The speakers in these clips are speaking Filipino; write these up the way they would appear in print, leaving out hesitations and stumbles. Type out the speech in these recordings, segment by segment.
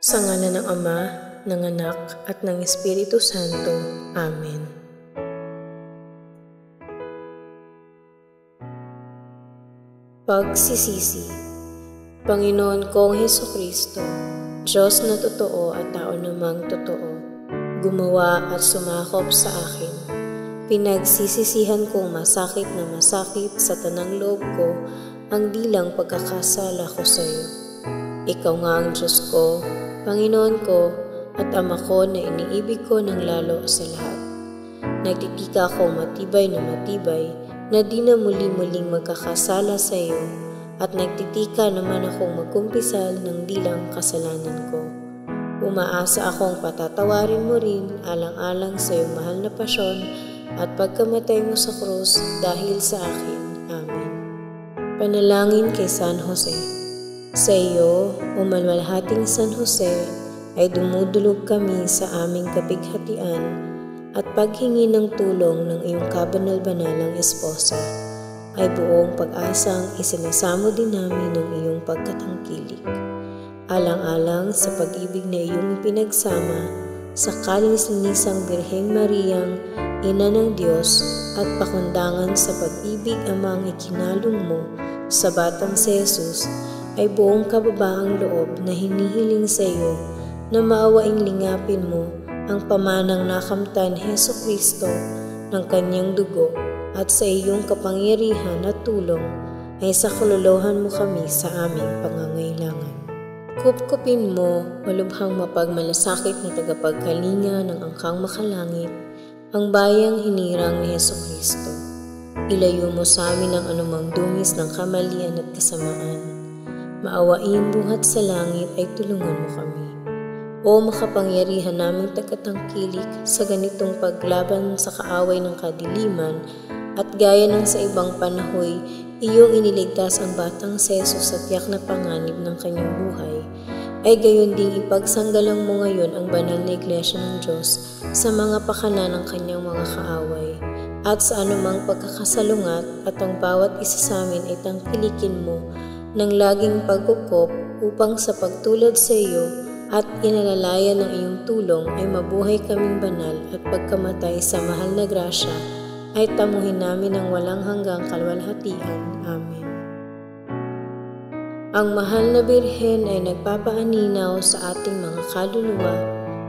Sa ngalan ng Ama, ng Anak, at ng Espiritu Santo. Amen. Pagsisisi. Panginoon kong Hesukristo, Diyos na totoo at tao namang totoo, gumawa at sumakop sa akin. Pinagsisisihan kong masakit na masakit sa tanang loob ko ang dilang pagkakasala ko sa iyo. Ikaw nga ang Diyos ko, Panginoon ko, at Ama ko na iniibig ko ng lalo sa lahat. Nagtitika ako matibay na di na muli-muling magkakasala sa iyo, at nagtitika naman akong magkumpisal ng dilang kasalanan ko. Umaasa akong patatawarin mo rin alang-alang sa iyong mahal na pasyon at pagkamatay mo sa krus dahil sa akin. Amen. Panalangin kay San Jose. Sa iyo, o malwalhating San Jose, ay dumudulog kami sa aming kapighatian at paghingi ng tulong ng iyong kabanal-banalang esposa, ay buong pag-asang isinasamo din namin ng iyong pagkatangkilik. Alang-alang sa pag-ibig na iyong ipinagsama sa kalinisanisang Birheng Mariang, Ina ng Diyos, at pakundangan sa pag-ibig amang ikinalong mo sa batang si Jesus, ay buong kababaang loob na hinihiling sa iyo na maawaing lingapin mo ang pamanang nakamtan Hesukristo ng kanyang dugo, at sa iyong kapangyarihan at tulong ay sa kaluluhan mo kami sa aming pangangailangan. Kupkupin mo, malubhang mapagmalasakit na tagapagkalinga ng angkang makalangit, ang bayang hinirang ni Hesukristo. Ilayo mo sa amin ang anumang dungis ng kamalian at kasamaan. Maawain buhat sa langit ay tulungan mo kami. O makapangyarihan naming tagatangkilik sa ganitong paglaban sa kaaway ng kadiliman, at gaya ng sa ibang panahoy, iyong iniligtas ang batang si Jesus sa tiyak na panganib ng kanyang buhay, ay gayon ding ipagsanggalang mo ngayon ang banal na Iglesia ng Diyos sa mga pakana ng kanyang mga kaaway, at sa anumang pagkakasalungat, at ang bawat isa sa amin ay tangkilikin mo ng laging pagkukop upang sa pagtulad sa iyo at inalalayan ng iyong tulong ay mabuhay kaming banal, at pagkamatay sa mahal na grasya ay tamuhin namin ang walang hanggang kalwalhatian. Amen. Ang mahal na Birhen ay nagpapaaninaw sa ating mga kaluluwa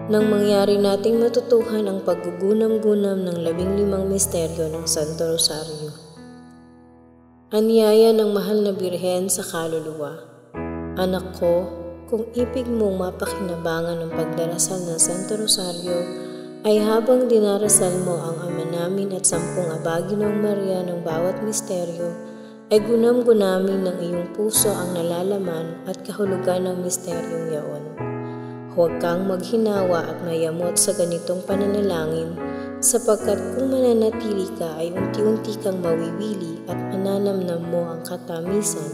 nang mangyari nating matutuhan ang paggugunam-gunam ng 15 misteryo ng Santo Rosario. Anyaya ng mahal na Birhen sa kaluluwa. Anak ko, kung ibig mong mapakinabangan ng pagdarasal ng Santo Rosario, ay habang dinarasal mo ang Ama namin at 10 Abaginong Maria ng bawat misteryo, ay gunam-gunamin ng iyong puso ang nalalaman at kahulugan ng misteryong yaon. Huwag kang maghinawa at mayamot sa ganitong pananalangin, sapagkat kung mananatili ka ay unti-unti kang mawiwili at mananamnam mo ang katamisan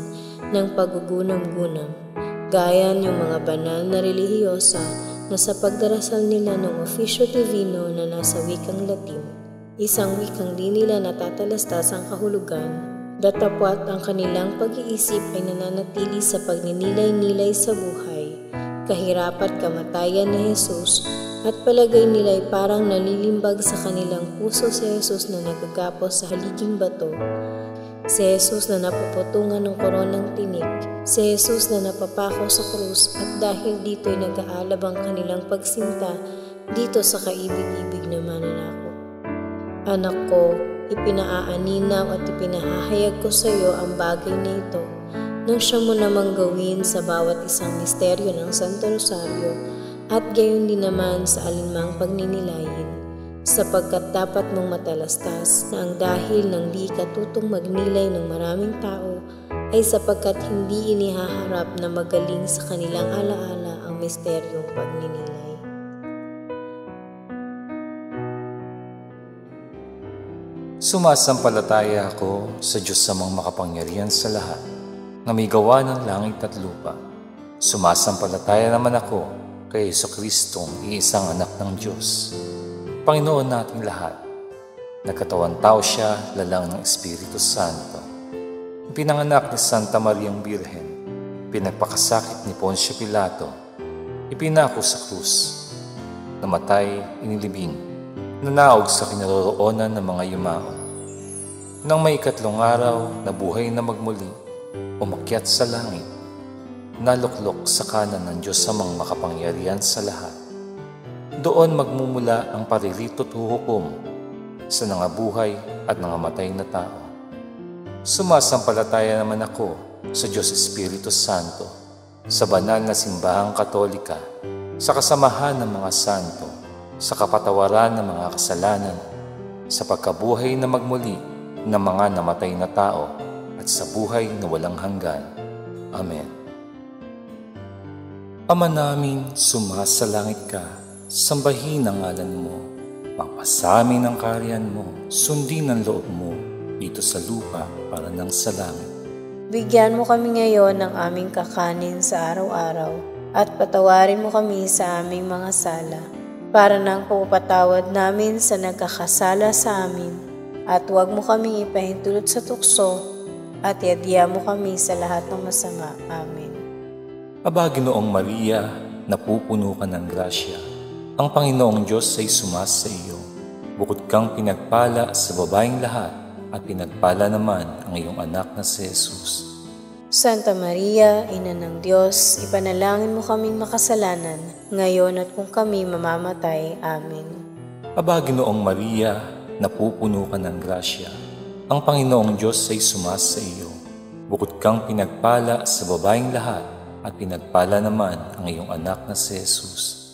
ng paggugunam-gunam, gaya ng mga banal na relihiyosa na sa pagdarasal nila ng Officio Divino na nasa wikang Latin, isang wikang di nila natatalastas ang kahulugan, datapwat ang kanilang pag-iisip ay nananatili sa pagninilay-nilay sa buhay, kahirapat kamatayan ni Jesus, at palagay nila ay parang nalilimbag sa kanilang puso si Jesus na nagagapos sa haliging bato, si Jesus na napuputungan ng koronang tinik, si Jesus na napapako sa krus, at dahil dito ay nag-aalab ang kanilang pagsinta dito sa kaibig-ibig na mananakop. Anak ko, ipinaaaninaw at ipinahahayag ko sa iyo ang bagay na ito nang siya mo namang gawin sa bawat isang misteryo ng Santo Rosario, at gayon din naman sa alinmang pagninilayin, sapagkat dapat mong matalastas na ang dahil ng di katutong magnilay ng maraming tao ay sapagkat hindi inihaharap na magaling sa kanilang alaala ang misteryong pagninilay. Sumasampalataya ako sa Diyos amang makapangyarihan sa lahat, na may gawa ng langit at lupa. Sumasampalataya naman ako kay Jesucristong iisang anak ng Diyos, Panginoon nating lahat. Nagkatawan tao siya, lalang ng Espiritu Santo. Pinanganak ni Santa Mariang Birhen, pinagpakasakit ni Poncio Pilato, ipinako sa krus, namatay, inilibing, nanaog sa kinaroroonan ng mga yumao. Nang may ikatlong araw, nabuhay na magmuli, umakyat sa langit, naluklok sa kanan ng Diyos Amang makapangyarihan sa lahat. Doon magmumula ang paririto't huhukom sa nangabuhay at nangamatay na tao. Sumasampalataya naman ako sa Diyos Espiritu Santo, sa banal na simbahang katolika, sa kasamahan ng mga santo, sa kapatawaran ng mga kasalanan, sa pagkabuhay na magmuli ng mga namatay na tao, at sa buhay na walang hanggan. Amen. Ama namin, sumasalangit ka, sambahin ang ngalan mo, pagpasamin ang kaharian mo, sundin ang loob mo, dito sa lupa para nang sa langit. Bigyan mo kami ngayon ng aming kakanin sa araw-araw at patawarin mo kami sa aming mga sala para nang pupatawad namin sa nagkakasala sa amin, at huwag mo kami ipahintulot sa tukso at iadya mo kami sa lahat ng masama. Amen. Aba, Ginoong Maria, napupuno ka ng grasya. Ang Panginoong Diyos ay sumasa iyo. Bukod kang pinagpala sa babaeng lahat, at pinagpala naman ang iyong anak na si Jesus. Santa Maria, Ina ng Diyos, ipanalangin mo kaming makasalanan, ngayon at kung kami mamamatay. Amen. Aba, Ginoong Maria, napupuno ka ng grasya. Ang Panginoong Diyos ay sumasa iyo. Bukod kang pinagpala sa babaeng lahat, at pinagpala naman ang iyong anak na si Jesus.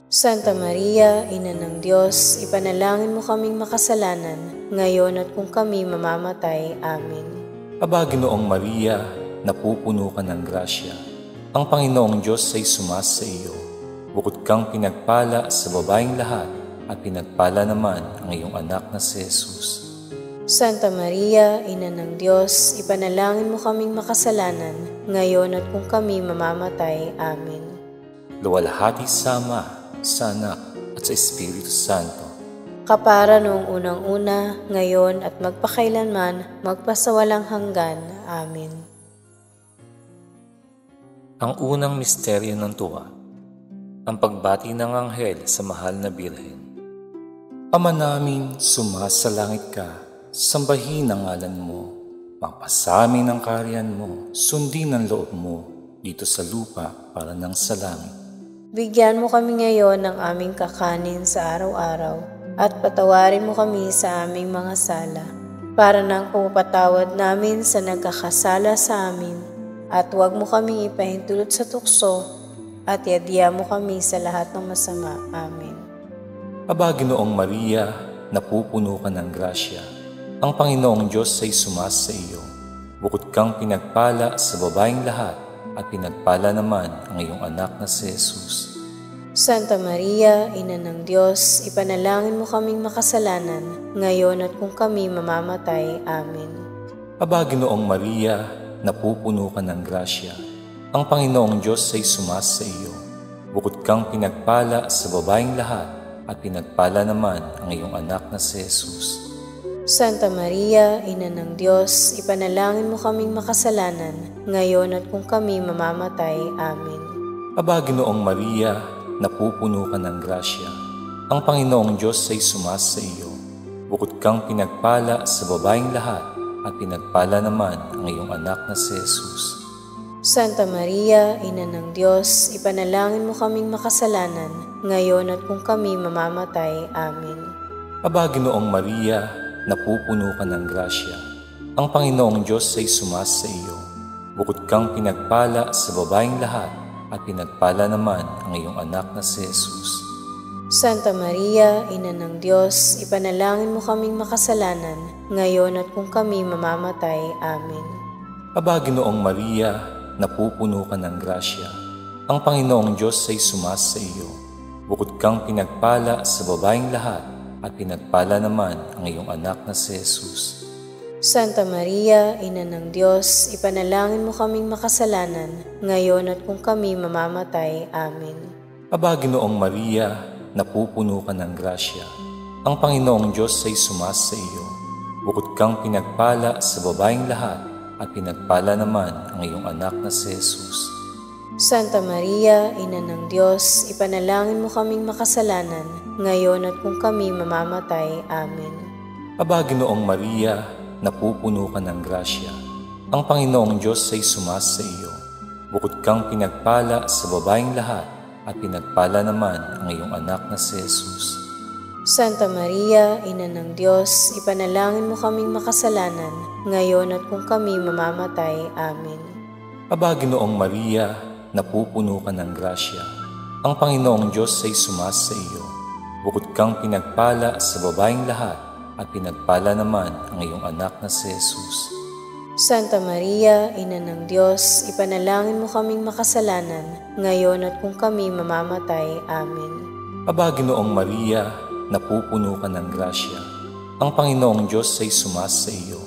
Santa Maria, Ina ng Diyos, ipanalangin mo kaming makasalanan, ngayon at kung kami mamamatay. Amen. Aba, Ginoong Maria, napupuno ka ng grasya. Ang Panginoong Diyos ay sumasa iyo. Bukod kang pinagpala sa babaeng lahat, at pinagpala naman ang iyong anak na si Jesus. Santa Maria, Ina ng Diyos, ipanalangin mo kaming makasalanan, ngayon at kung kami mamamatay. Amen. Luwalhati sa Ama, sa Anak, at sa Espiritu Santo. Kapara noong unang-una, ngayon at magpakailanman, magpasawalang hanggan. Amen. Ang unang misteryo ng tuwa, ang pagbati ng anghel sa mahal na Birhen. Ama namin, sumasalangit ka, sambahin ang ngalan mo, pagpasamin ang kaharian mo, sundin ang loob mo, dito sa lupa para nang sa langit. Bigyan mo kami ngayon ng aming kakanin sa araw-araw at patawarin mo kami sa aming mga sala para nang pumapatawad namin sa nagkakasala sa amin, at huwag mo kami ipahintulot sa tukso at iadya mo kami sa lahat ng masama. Amen. Aba, Ginoong Maria, napupuno ka ng grasya. Ang Panginoong Diyos ay sumasa iyo. Bukod kang pinagpala sa babaeng lahat, at pinagpala naman ang iyong anak na si Jesus. Santa Maria, Ina ng Diyos, ipanalangin mo kaming makasalanan, ngayon at kung kami mamamatay. Amen. Aba, Ginoong Maria, napupuno ka ng grasya. Ang Panginoong Diyos ay sumasa iyo. Bukod kang pinagpala sa babaeng lahat, at pinagpala naman ang iyong anak na si Jesus. Santa Maria, Ina ng Diyos, ipanalangin mo kaming makasalanan, ngayon at kung kami mamamatay. Amen. Aba, Ginoong Maria, napupuno ka ng grasya. Ang Panginoong Diyos ay sumasa iyo. Bukod kang pinagpala sa babaeng lahat, at pinagpala naman ang iyong anak na si Jesus. Santa Maria, Ina ng Diyos, ipanalangin mo kaming makasalanan, ngayon at kung kami mamamatay. Amen. Aba, Ginoong Maria, napupuno ka ng grasya. Ang Panginoong Diyos ay sumasa iyo. Bukod kang pinagpala sa babaeng lahat, at pinagpala naman ang iyong anak na si Jesus. Santa Maria, Ina ng Diyos, ipanalangin mo kaming makasalanan, ngayon at kung kami mamamatay. Amen. Aba, Ginoong Maria, napupuno ka ng grasya. Ang Panginoong Diyos ay sumasa iyo. Bukod kang pinagpala sa babaeng lahat, at pinagpala naman ang iyong anak na si Jesus. Santa Maria, Ina ng Diyos, ipanalangin mo kaming makasalanan, ngayon at kung kami mamamatay. Amen. Aba, Ginoong Maria, napupuno ka ng grasya. Ang Panginoong Diyos ay sumasa iyo. Bukod kang pinagpala sa babaeng lahat, at pinagpala naman ang iyong anak na si Jesus. Santa Maria, Ina ng Diyos, ipanalangin mo kaming makasalanan, ngayon at kung kami mamamatay. Amen. Aba, Ginoong Maria, napupuno ka ng grasya. Ang Panginoong Diyos ay sumasa iyo. Bukod kang pinagpala sa babaeng lahat, at pinagpala naman ang iyong anak na si Jesus. Santa Maria, Ina ng Diyos, ipanalangin mo kaming makasalanan, ngayon at kung kami mamamatay. Amen. Aba, Ginoong Maria, napupuno ka ng grasya. Ang Panginoong Diyos ay sumasa iyo. Bukod kang pinagpala sa babaeng lahat, at pinagpala naman ang iyong anak na si Jesus. Santa Maria, Ina ng Diyos, ipanalangin mo kaming makasalanan, ngayon at kung kami mamamatay. Amen. Aba, Ginoong Maria, napupuno ka ng grasya. Ang Panginoong Diyos ay sumasa iyo.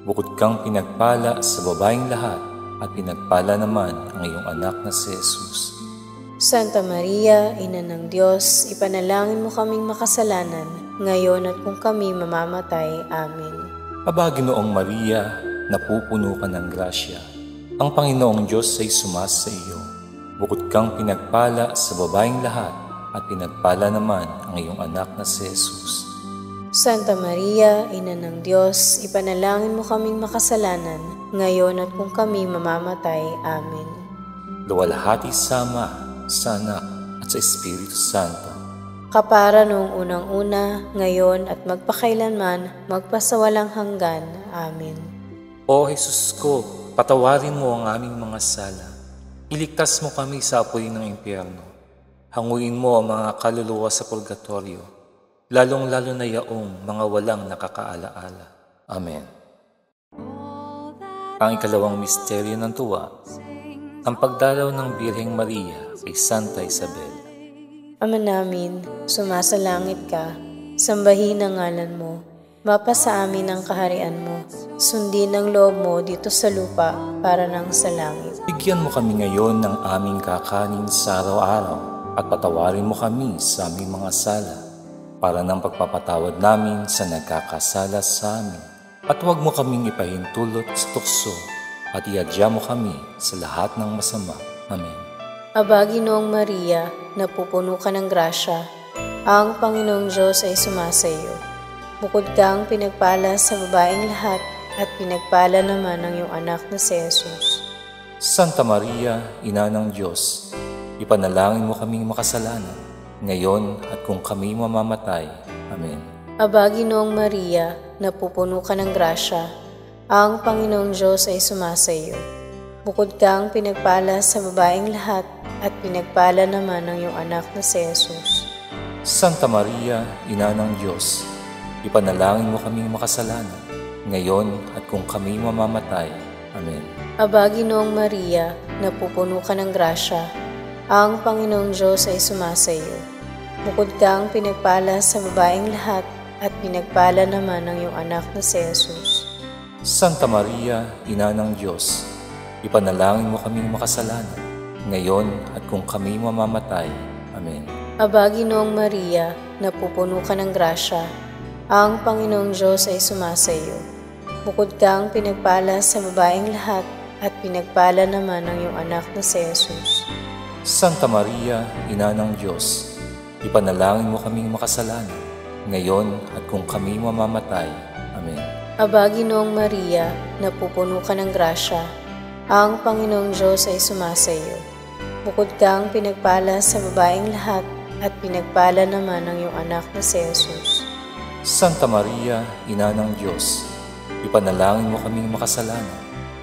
Bukod kang pinagpala sa babaeng lahat, at pinagpala naman ang iyong anak na si Jesus. Santa Maria, Ina ng Diyos, ipanalangin mo kaming makasalanan, ngayon at kung kami mamamatay. Amen. Aba, Ginoong Maria, napupuno ka ng grasya. Ang Panginoong Diyos ay sumasa iyo. Bukod kang pinagpala sa babaeng lahat, at pinagpala naman ang iyong anak na si Jesus. Santa Maria, Ina ng Diyos, ipanalangin mo kaming makasalanan, ngayon at kung kami mamamatay. Amen. Luwalhati sa Ama, sa Anak, at sa Espiritu Santo. Kapara noong unang-una, ngayon at magpakailanman, magpasawalang hanggan. Amen. O Jesus ko, patawarin mo ang aming mga sala. Iligtas mo kami sa apoy ng impyerno. Hanguin mo ang mga kaluluwa sa purgatorio, lalong-lalo na yaong mga walang nakakaalaala. Amen. Ang ikalawang misteryo ng tuwa, ang pagdalaw ng Birheng Maria kay Santa Isabel. Ama namin, sumasalangit ka, sambahin ang ngalan mo, mapasa amin ang kaharian mo, sundin ang loob mo dito sa lupa para nang sa langit. Bigyan mo kami ngayon ng aming kakanin sa araw-araw, at patawarin mo kami sa aming mga sala, para ng pagpapatawad namin sa nagkakasala sa amin. At huwag mo kaming ipahintulot sa tukso, at iadya mo kami sa lahat ng masama. Amen. Aba, Ginoong Maria, napupuno ka ng grasya, ang Panginoong Diyos ay sumasa iyo. Bukod kang pinagpala sa babaeng lahat, at pinagpala naman ang iyong anak na si Jesus. Santa Maria, Ina ng Diyos, ipanalangin mo kaming makasalanan, ngayon at kung kami mamamatay. Amen. Aba, Ginoong Maria, napupuno ka ng grasya, ang Panginoong Diyos ay sumasa iyo. Bukod kang pinagpala sa babaeng lahat, at pinagpala naman ang iyong anak na si Jesus. Santa Maria, Ina ng Diyos, ipanalangin mo kaming makasalanan, ngayon at kung kami mamamatay. Amen. Aba, Ginoong Maria, napupuno ka ng grasya, ang Panginoong Diyos ay sumasa iyo. Bukod kang pinagpala sa babaeng lahat, at pinagpala naman ang iyong anak na si Jesus. Santa Maria, Ina ng Diyos, ipanalangin mo kaming makasalanan, ngayon at kung kami mamamatay. Amen. Aba, Ginoong Maria, napupuno ka ng grasya, ang Panginoong Diyos ay sumasa iyo. Bukod kang pinagpala sa babaeng lahat, at pinagpala naman ang iyong anak na si Jesus. Santa Maria, Ina ng Diyos, ipanalangin mo kaming makasalanan, ngayon at kung kami mamamatay. Amen. Aba, Ginoong Maria, napupuno ka ng grasya, ang Panginoong Diyos ay sumasa iyo. Bukod kang pinagpala sa babaeng lahat, at pinagpala naman ang iyong anak na si Jesus. Santa Maria, Ina ng Diyos, ipanalangin mo kaming makasalanan,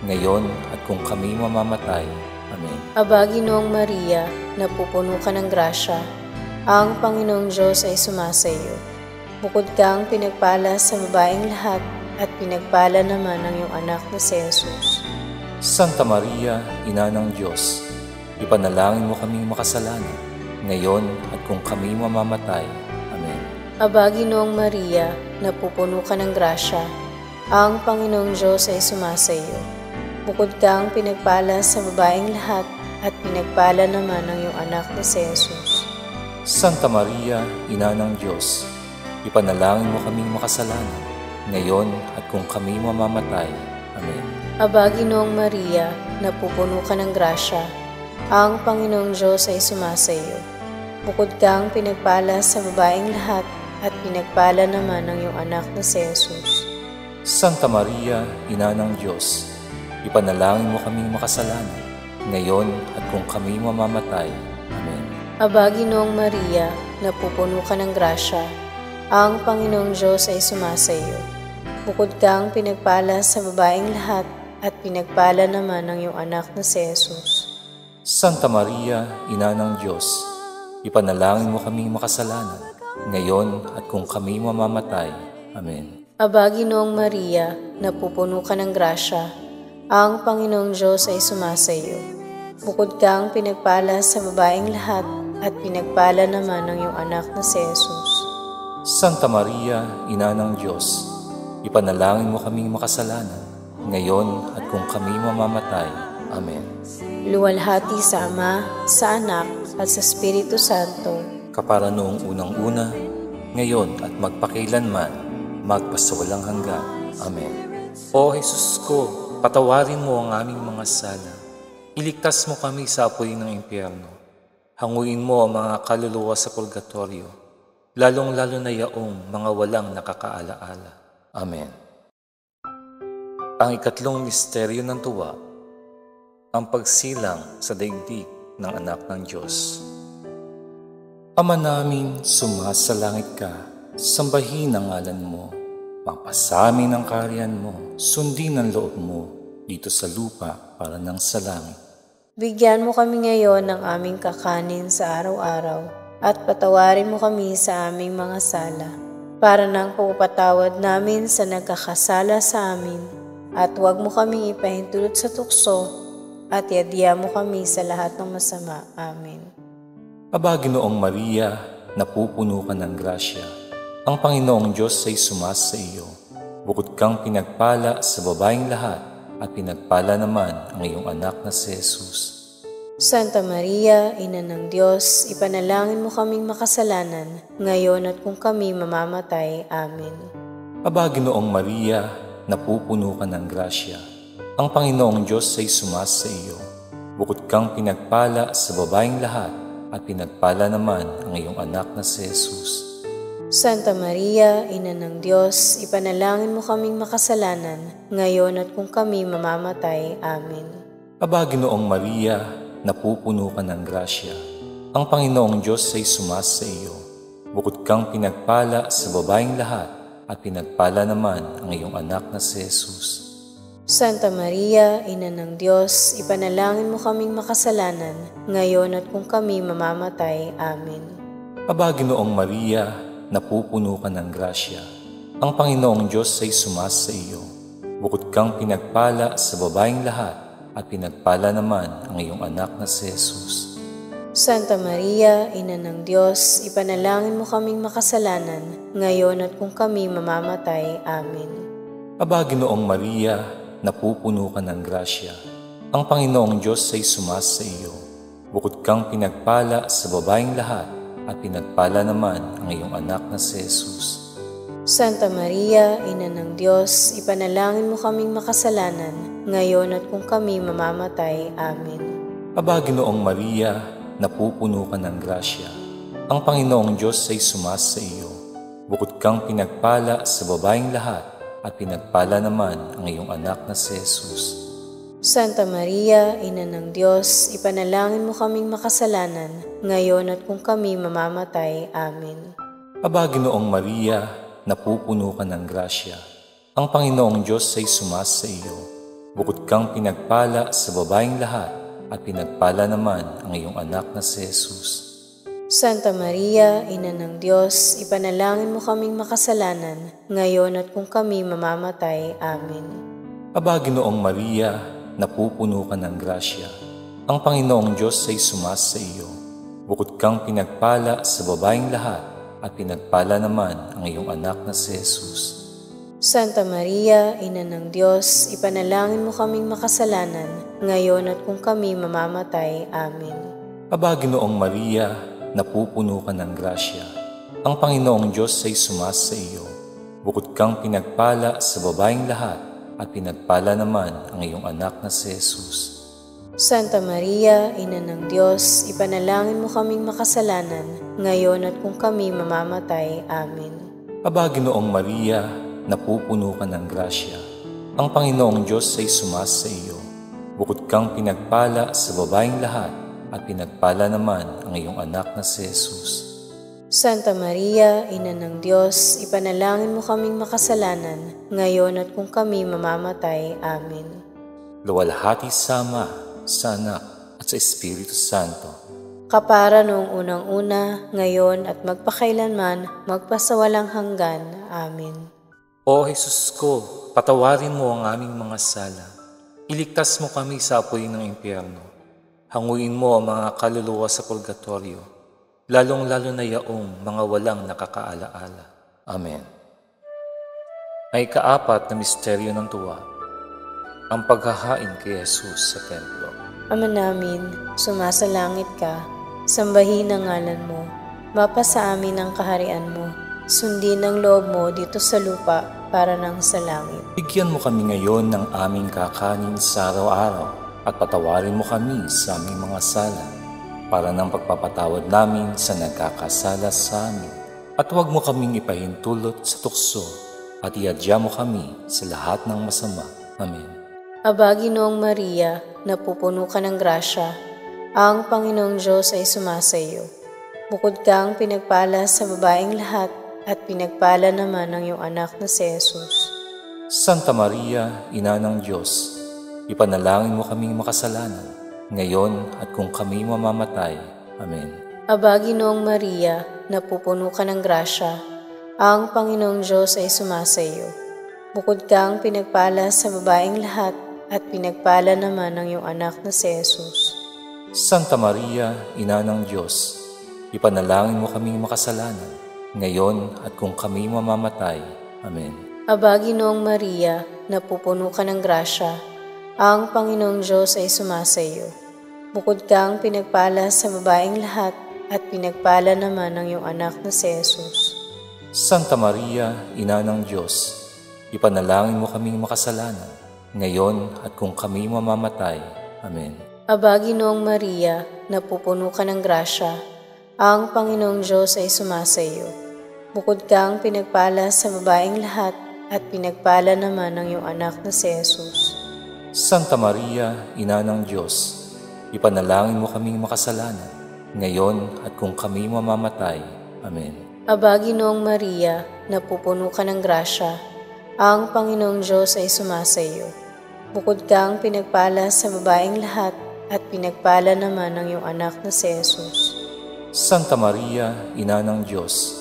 ngayon at kung kami mamamatay. Amen. Aba, Ginoong Maria, napupuno ka ng grasya, ang Panginoong Diyos ay sumasa iyo. Bukod kang pinagpala sa babaeng lahat, at pinagpala naman ang iyong anak na si Jesus. Santa Maria, Ina ng Diyos, ipanalangin mo kaming makasalanan, ngayon at kung kami mamamatay. Amen. Aba, Ginoong Maria, napupuno ka ng grasya, ang Panginoong Diyos ay sumasa iyo. Bukod kang pinagpala sa babaeng lahat, at pinagpala naman ang iyong anak na si Jesus. Santa Maria, Ina ng Diyos, ipanalangin mo kaming makasalanan, ngayon at kung kami mamamatay. Amen. Aba, Ginoong Maria, napupuno ka ng grasya, Ang Panginoong Diyos ay sumasa iyo. Bukod kang pinagpala sa babaeng lahat at pinagpala naman ng iyong anak na si Jesus. Santa Maria, Ina ng Diyos, ipanalangin mo kaming makasalanan, ngayon at kung kami mamamatay. Amen. Aba, Ginoong Maria, napupuno ka ng grasya, ang Panginoong Diyos ay sumasa iyo. Bukod kang pinagpala sa babaeng lahat at pinagpala naman ng iyong anak na si Jesus. Santa Maria, Ina ng Diyos, ipanalangin mo kaming makasalanan, ngayon at kung kami mamamatay. Amen. Aba, Ginoong Maria, napupuno ka ng grasya, ang Panginoong Diyos ay sumasa iyo. Bukod kang pinagpala sa babaeng lahat at pinagpala naman ng iyong anak na si Jesus. Santa Maria, Ina ng Diyos, ipanalangin mo kaming makasalanan, ngayon at kung kami mamamatay. Amen. Luwalhati sa Ama, sa Anak, at sa Espiritu Santo, kapara noong unang-una, ngayon at magpakailanman, magpasawalang hanggan. Amen. O Jesus ko, patawarin mo ang aming mga sala. Iligtas mo kami sa apoy ng impyerno. Hanguin mo ang mga kaluluwa sa purgatorio, lalong-lalo na yaong mga walang nakakaalaala. Amen. Ang ikatlong misteryo ng tuwa, ang pagsilang sa daigdig ng anak ng Diyos. Ama namin, sumasalangit ka, sambahin ang ngalan mo, papasamin ang kaharian mo, sundin ang loob mo, dito sa lupa para ng sa langit. Bigyan mo kami ngayon ng aming kakanin sa araw-araw at patawarin mo kami sa aming mga sala, para ng pagpapatawad namin sa nagkakasala sa amin, at huwag mo kaming ipahintulot sa tukso, at iadya mo kami sa lahat ng masama. Amen. Aba, Ginoong Maria, napupuno ka ng grasya. Ang Panginoong Diyos ay sumasa iyo. Bukod kang pinagpala sa babaeng lahat, at pinagpala naman ang iyong anak na si Jesus. Santa Maria, Ina ng Diyos, ipanalangin mo kaming makasalanan, ngayon at kung kami mamamatay. Amen. Aba, Ginoong Maria, napupuno ka ng grasya. Ang Panginoong Diyos ay sumasa iyo. Bukod kang pinagpala sa babaeng lahat, at pinagpala naman ang iyong anak na si Jesus. Santa Maria, Ina ng Diyos, ipanalangin mo kaming makasalanan, ngayon at kung kami mamamatay. Amen. Aba, Ginoong Maria, napupuno ka ng grasya. Ang Panginoong Diyos ay sumasa iyo. Bukod kang pinagpala sa babaeng lahat, at pinagpala naman ang iyong anak na si Jesus. Santa Maria, Ina ng Diyos, ipanalangin mo kaming makasalanan, ngayon at kung kami mamamatay. Amen. Aba, Ginoong Maria, napupuno ka ng grasya. Ang Panginoong Diyos ay sumasa iyo. Bukod kang pinagpala sa babaeng lahat, at pinagpala naman ang iyong anak na si Jesus. Santa Maria, Ina ng Diyos, ipanalangin mo kaming makasalanan, ngayon at kung kami mamamatay. Amen. Aba, Ginoong Maria, napupuno ka ng grasya. Ang Panginoong Diyos ay sumasa iyo. Bukod kang pinagpala sa babaeng lahat, at pinagpala naman ang iyong anak na si Jesus. Santa Maria, Ina ng Diyos, ipanalangin mo kaming makasalanan, ngayon at kung kami mamamatay. Amen. Aba, Ginoong Maria, napupuno ka ng grasya. Ang Panginoong Diyos ay sumasa iyo. Bukod kang pinagpala sa babaeng lahat, at pinagpala naman ang iyong anak na si Jesus. Santa Maria, Ina ng Diyos, ipanalangin mo kaming makasalanan, ngayon at kung kami mamamatay. Amen. Aba, Ginoong Maria, napupuno ka ng grasya. Ang Panginoong Diyos ay sumasa iyo. Bukod kang pinagpala sa babaeng lahat, at pinagpala naman ang iyong anak na si Jesus. Santa Maria, Ina ng Diyos, ipanalangin mo kaming makasalanan, ngayon at kung kami mamamatay. Amen. Aba, Ginoong Maria, napupuno ka ng grasya. Ang Panginoong Diyos ay sumasa iyo. Bukod kang pinagpala sa babaeng lahat, at pinagpala naman ang iyong anak na si Jesus. Santa Maria, Ina ng Diyos, ipanalangin mo kaming makasalanan, ngayon at kung kami mamamatay. Amen. Aba, Ginoong Maria, napupuno ka ng grasya. Ang Panginoong Diyos ay sumasa iyo. Bukod kang pinagpala sa babaeng lahat, at pinagpala naman ang iyong anak na si Jesus. Santa Maria, Ina ng Diyos, ipanalangin mo kaming makasalanan, ngayon at kung kami mamamatay. Amen. Aba, Ginoong Maria, napupuno ka ng grasya. Ang Panginoong Diyos ay sumasa iyo. Bukod kang pinagpala sa babaeng lahat, at pinagpala naman ang iyong anak na si Jesus. Santa Maria, Ina ng Diyos, ipanalangin mo kaming makasalanan, ngayon at kung kami mamamatay. Amen. Luwalhati sa Ama, sa Anak, at sa Espiritu Santo. Kapara noong unang-una, ngayon at magpakailanman, magpasawalang hanggan. Amen. O Jesus ko, patawarin mo ang aming mga sala. Iligtas mo kami sa apoy ng impyerno. Hanguin mo ang mga kaluluwa sa purgatorio, lalong-lalo na yaong mga walang nakakaalaala. Amen. Ay kaapat na misteryo ng tuwa, ang paghahain kay Jesus sa templo. Ama namin, sumasalangit ka, sambahin ang ngalan mo, mapasa amin ang kaharian mo, sundin ang loob mo dito sa lupa para nang sa langit. Bigyan mo kami ngayon ng aming kakanin sa araw-araw at patawarin mo kami sa aming mga sala para ng pagpapatawad namin sa nagkakasala sa amin. At huwag mo kaming ipahintulot sa tukso at iadya mo kami sa lahat ng masama. Amen. Aba, Ginoong Maria, napupuno ka ng grasya, ang Panginoong Diyos ay sumasa iyo. Bukod kang pinagpala sa babaeng lahat, at pinagpala naman ang iyong anak na si Jesus. Santa Maria, Ina ng Diyos, ipanalangin mo kaming makasalanan, ngayon at kung kami mamamatay. Amen. Aba, Ginoong Maria, napupuno ka ng grasya, ang Panginoong Diyos ay sumasa iyo. Bukod kang pinagpala sa babaeng lahat, at pinagpala naman ang iyong anak na si Jesus. Santa Maria, Ina ng Diyos, ipanalangin mo kaming makasalanan, ngayon at kung kami mamamatay. Amen. Aba, Ginoong Maria, napupuno ka ng grasya, ang Panginoong Diyos ay sumasa iyo. Bukod kang pinagpala sa babaeng lahat, at pinagpala naman ang iyong anak na si Jesus. Santa Maria, Ina ng Diyos, ipanalangin mo kaming makasalanan, ngayon at kung kami mamamatay. Amen. Aba, Ginoong Maria, napupuno ka ng grasya, ang Panginoong Diyos ay sumasa iyo. Bukod kang pinagpala sa babaeng lahat, at pinagpala naman ang iyong anak na si Jesus. Santa Maria, Ina ng Diyos, ipanalangin mo kaming makasalanan, ngayon at kung kami mamamatay. Amen. Aba, Ginoong Maria, napupuno ka ng grasya, ang Panginoong Diyos ay sumasa iyo. Bukod kang pinagpala sa babaeng lahat, at pinagpala naman ang iyong anak na si Jesus. Santa Maria, Ina ng Diyos,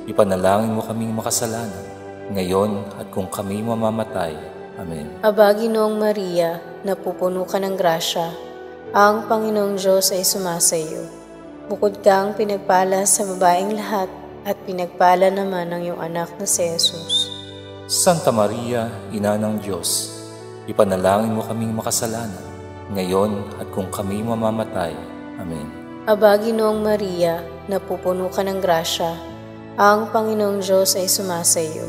ipanalangin mo kaming makasalanan, ngayon at kung kami mamamatay. Amen. Aba, Ginoong Maria, napupuno ka ng grasya, ang Panginoong Diyos ay sumasa iyo. Bukod kang pinagpala sa babaeng lahat, at pinagpala naman ang iyong anak na si Jesus. Santa Maria, Ina ng Diyos, ipanalangin mo kaming makasalanan, ngayon at kung kami mamamatay. Amen. Aba, Ginoong Maria, napupuno ka ng grasya, ang Panginoong Diyos ay sumasa iyo.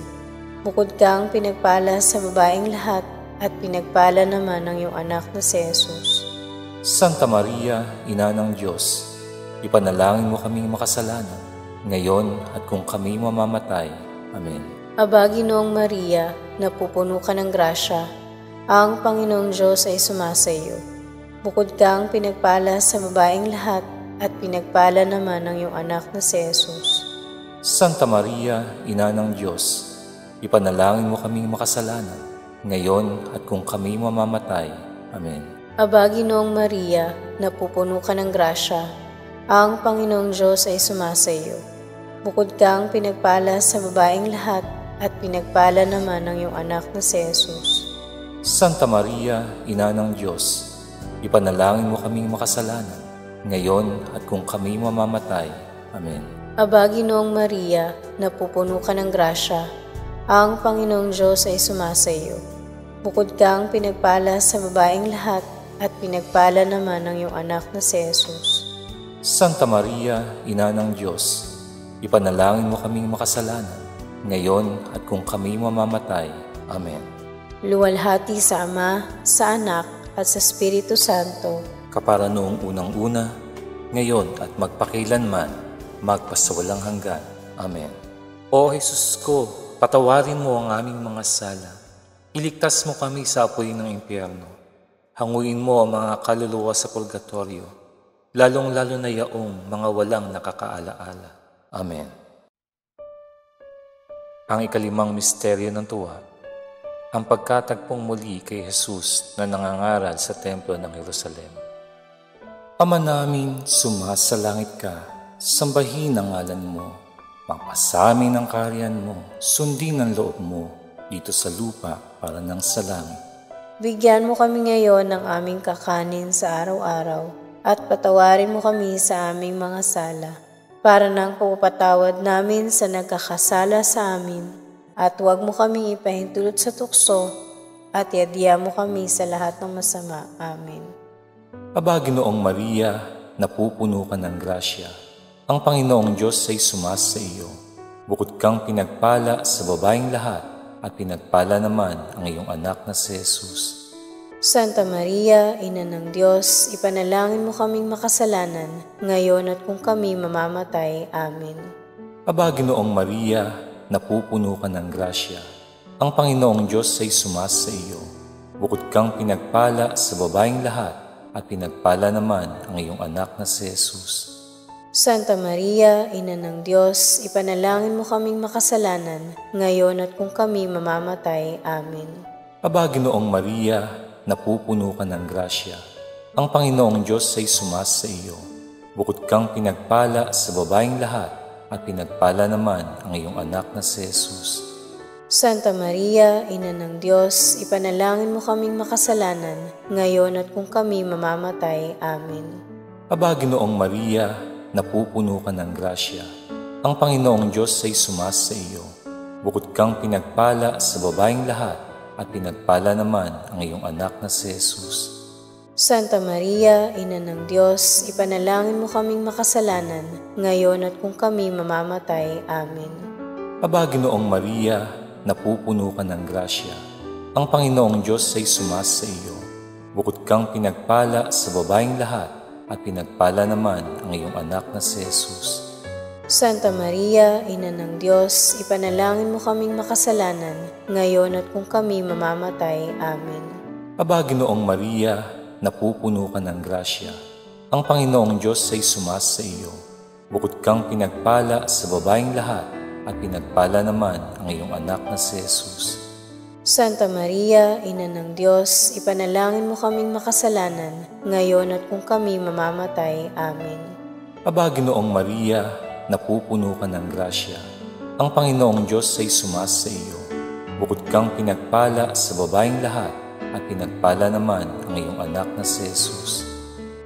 Bukod kang pinagpala sa babaeng lahat, at pinagpala naman ang iyong anak na si Jesus. Santa Maria, Ina ng Diyos, ipanalangin mo kaming makasalanan, ngayon at kung kami mamamatay. Amen. Aba, Ginoong Maria, napupuno ka ng grasya, ang Panginoong Diyos ay sumasa iyo. Bukod kang pinagpala sa babaeng lahat, at pinagpala naman ang iyong anak na si Jesus. Santa Maria, Ina ng Diyos, ipanalangin mo kaming makasalanan, ngayon at kung kami mamamatay. Amen. Aba, Ginoong Maria, napupuno ka ng grasya, ang Panginoong Diyos ay sumasa iyo. Bukod kang pinagpala sa babaeng lahat, at pinagpala naman ang iyong anak na si Jesus. Santa Maria, Ina ng Diyos, ipanalangin mo kaming makasalanan, ngayon at kung kami mamamatay. Amen. Aba, Ginoong Maria, napupuno ka ng grasya, ang Panginoong Diyos ay sumasa iyo. Bukod kang pinagpala sa babaeng lahat, at pinagpala naman ang iyong anak na si Jesus. Santa Maria, Ina ng Diyos, ipanalangin mo kaming makasalanan, ngayon at kung kami mamamatay. Amen. Luwalhati sa Ama, sa Anak, at sa Espiritu Santo, kapara noong unang-una, ngayon at magpakailanman, magpasawalang hanggan. Amen. O Jesus ko, patawarin mo ang aming mga sala. Iligtas mo kami sa apoy ng impyerno. Hanguin mo ang mga kaluluwa sa purgatorio, lalong-lalo na yaong mga walang nakakaalaala. Amen. Ang ikalimang misteryo ng tuwa, ang pagkatagpong muli kay Jesus na nangangaral sa templo ng Jerusalem. Ama namin, sumasalangit ka, sambahin ang ngalan mo, magpasamin ang kaharian mo, sundin ang loob mo, dito sa lupa para ng sa langit. Bigyan mo kami ngayon ng aming kakanin sa araw-araw at patawarin mo kami sa aming mga sala para ng pagpapatawad namin sa nagkakasala sa amin at huwag mo kaming ipahintulot sa tukso at iadya mo kami sa lahat ng masama. Amen. Aba, Ginoong Maria, napupuno ka ng grasya. Ang Panginoong Diyos ay sumasa iyo. Bukod kang pinagpala sa babaeng lahat at pinagpala naman ang iyong anak na si Jesus. Santa Maria, Ina ng Diyos, ipanalangin mo kaming makasalanan, ngayon at kung kami mamamatay. Amen. Aba, Ginoong Maria, napupuno ka ng grasya. Ang Panginoong Diyos ay sumasa iyo. Bukod kang pinagpala sa babaeng lahat at pinagpala naman ang iyong anak na si Jesus. Santa Maria, Ina ng Diyos, ipanalangin mo kaming makasalanan, ngayon at kung kami mamamatay. Amen. Aba, Ginoong Maria, napupuno ka ng grasya. Ang Panginoong Diyos ay sumasa iyo. Bukod kang pinagpala sa babaeng lahat at pinagpala naman ang iyong anak na si Jesus. Santa Maria, Ina ng Diyos, ipanalangin mo kaming makasalanan, ngayon at kung kami mamamatay. Amen. Aba, Ginoong Maria, napupuno ka ng grasya. Ang Panginoong Diyos ay sumasa iyo. Bukod kang pinagpala sa babaeng lahat at pinagpala naman ang iyong anak na si Jesus. Santa Maria, Ina ng Diyos, ipanalangin mo kaming makasalanan, ngayon at kung kami mamamatay. Amen. Aba, Ginoong Maria, napupuno ka ng grasya. Ang Panginoong Diyos ay sumasa iyo. Bukod kang pinagpala sa babaeng lahat at pinagpala naman ang iyong anak na si Jesus. Santa Maria, Ina ng Diyos, ipanalangin mo kaming makasalanan, ngayon at kung kami mamamatay. Amen. Aba, Ginoong Maria, napupuno ka ng grasya. Ang Panginoong Diyos ay sumasa iyo. Bukod kang pinagpala sa babaeng lahat at pinagpala naman ang iyong anak na si Jesus. Santa Maria, Ina ng Diyos, ipanalangin mo kaming makasalanan, ngayon at kung kami mamamatay. Amen. Aba, Ginoong Maria, napupuno ka ng grasya. Ang Panginoong Diyos ay sumasa iyo. Bukod kang pinagpala sa babaeng lahat at pinagpala naman ang iyong anak na si Jesus.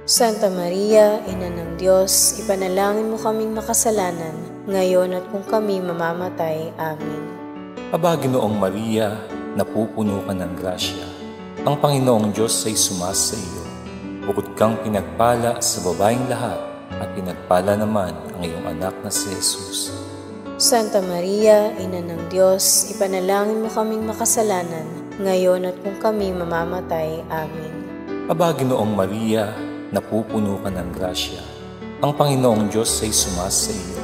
Santa Maria, Ina ng Diyos, ipanalangin mo kaming makasalanan, ngayon at kung kami mamamatay. Amen. Aba, Ginoong Maria, napupuno ka ng grasya. Ang Panginoong Diyos ay sumasa iyo. Bukod kang pinagpala sa babaeng lahat at pinagpala naman ang iyong anak na si Jesus. Santa Maria, Ina ng Diyos, ipanalangin mo kaming makasalanan, ngayon at kung kami mamamatay. Amen. Aba, Ginoong Maria, napupuno ka ng grasya. Ang Panginoong Diyos ay sumasa iyo.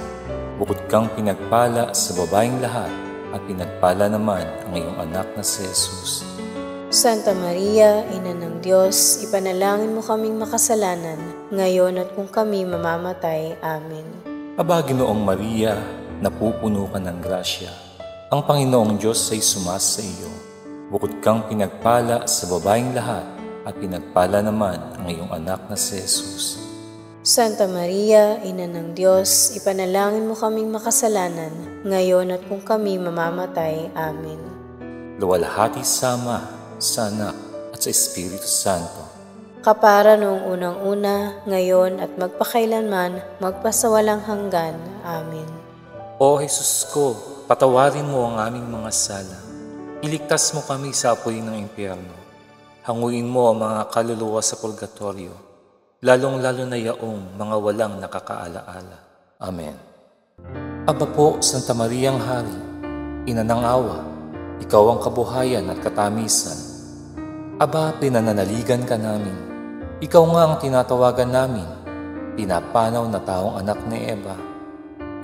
Bukod kang pinagpala sa babaeng lahat at pinagpala naman ang iyong anak na si Jesus. Santa Maria, Ina ng Diyos, ipanalangin mo kaming makasalanan, ngayon at kung kami mamamatay. Amen. Aba, Ginoong Maria, napupuno ka ng grasya. Ang Panginoong Diyos ay sumasa iyo. Bukod kang pinagpala sa babaeng lahat at pinagpala naman ang iyong anak na si Jesus. Santa Maria, Ina ng Diyos, ipanalangin mo kaming makasalanan, ngayon at kung kami mamamatay. Amen. Luwalhati sa Ama, sa Anak, at sa Espiritu Santo. Kapara noong unang-una, ngayon at magpakailanman, magpasawalang hanggan. Amen. O Jesus ko, patawarin mo ang aming mga sala. Iligtas mo kami sa apoy ng impyerno. Hanguin mo ang mga kaluluwa sa purgatorio, lalong-lalo na yaong mga walang nakakaalaala. Amen. Aba po, Santa Mariang Hari, Ina ng Awa, Ikaw ang kabuhayan at katamisan. Aba, pinananaligan ka namin. Ikaw nga ang tinatawagan namin, pinapanaw na taong anak ni Eva.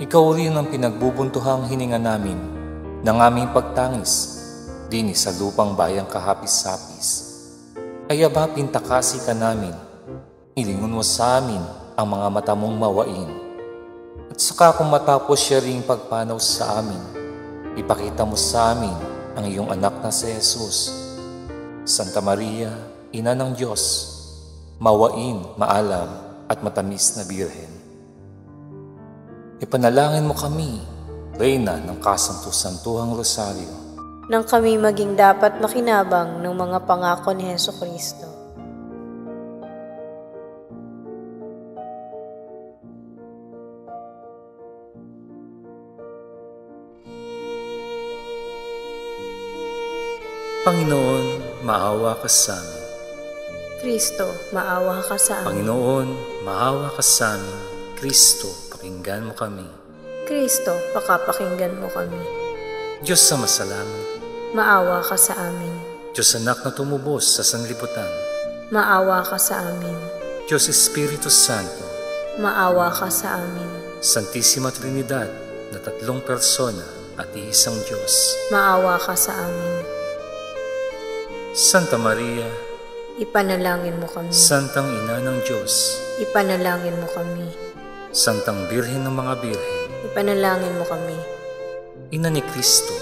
Ikaw rin ang pinagbubuntuhang hininga namin ng aming pagtangis, din sa lupang bayang kahapis-hapis. Ay aba, pintakasi ka namin, ilingon mo sa amin ang mga mata mong mawain. At saka kung matapos siya ring pagpanaw sa amin, ipakita mo sa amin ang iyong anak na si Jesus. Santa Maria, Ina ng Diyos, mawain, maalam at matamis na Birhen. Ipanalangin mo kami, Reyna ng Kasanto-Santuhang Rosaryo, nang kami maging dapat makinabang ng mga pangako ni Hesukristo. Panginoon, maawa ka sa amin. Kristo, maawa ka sa amin. Panginoon, maawa ka sa amin. Kristo, pakinggan mo kami. Kristo, pakapakinggan mo kami. Diyos sa masalangit, maawa ka sa amin. Diyos anak na tumubos sa sanlibutan, maawa ka sa amin. Diyos Espiritu Santo, maawa ka sa amin. Santisima Trinidad na tatlong persona at iisang Diyos, maawa ka sa amin. Santa Maria, ipanalangin mo kami. Santang Ina ng Diyos, ipanalangin mo kami. Santang Birhen ng mga Birhen, ipanalangin mo kami. Ina ni Kristo,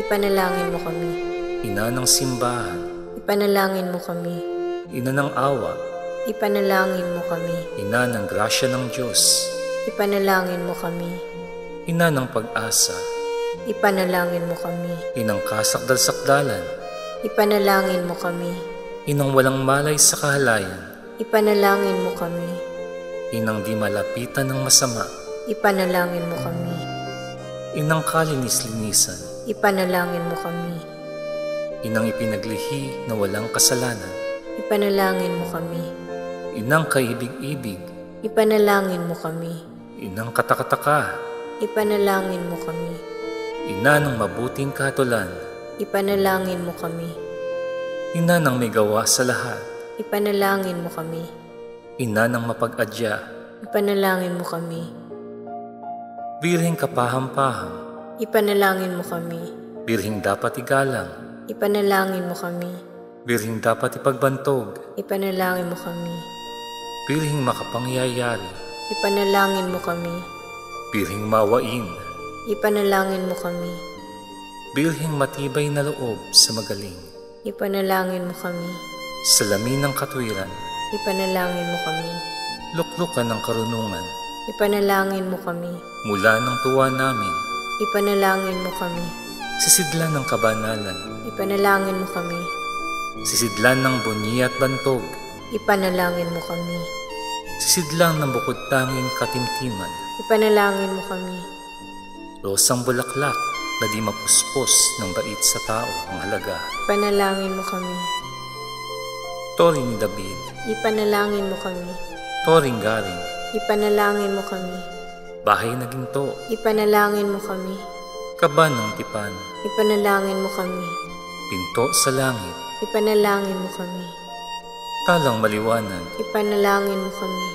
ipanalangin mo kami. Ina ng simbahan, ipanalangin mo kami. Ina ng awa, ipanalangin mo kami. Ina ng grasya ng Diyos, ipanalangin mo kami. Ina ng pag-asa, ipanalangin mo kami. Inang kasakdal-sakdalan, ipanalangin mo kami. Inang walang malay sa kahalayan, ipanalangin mo kami. Inang di malapitan ng masama, ipanalangin mo kami. Inang kalinis-linisan, ipanalangin mo kami. Inang ipinaglihi na walang kasalanan, ipanalangin mo kami. Inang kaibig-ibig, ipanalangin mo kami. Inang katakataka, ipanalangin mo kami. Ina ng mabuting katulan, ipanalangin mo kami. Ina ng may gawa sa lahat, ipanalangin mo kami. Ina ng mapag-adya, ipanalangin mo kami. Birheng kapaham-paham, ipanalangin mo kami. Birheng dapat igalang, ipanalangin mo kami. Birheng dapat ipagbantog, ipanalangin mo kami. Birheng makapangyayari, ipanalangin mo kami. Birheng mawain, ipanalangin mo kami. Birheng matibay na loob sa magaling, ipanalangin mo kami. Salamin ng katwiran, ipanalangin mo kami. Luklukan ng karunungan, ipanalangin mo kami. Mula ng tuwa namin, ipanalangin mo kami. Sisidlan ng kabanalan, ipanalangin mo kami. Sisidlan ng bunyi at bantog, ipanalangin mo kami. Sisidlan ng bukod tanging katimtiman, ipanalangin mo kami. Rosang bulaklak na di mapuspos ng bait sa tao ang halaga, ipanalangin mo kami. Tori ni David, ipanalangin mo kami. Toring garing, ipanalangin mo kami. Bahay na ginto, ipanalangin mo kami. Kaban ng tipan, ipanalangin mo kami. Pinto sa langit, ipanalangin mo kami. Talang maliwanag, ipanalangin mo kami.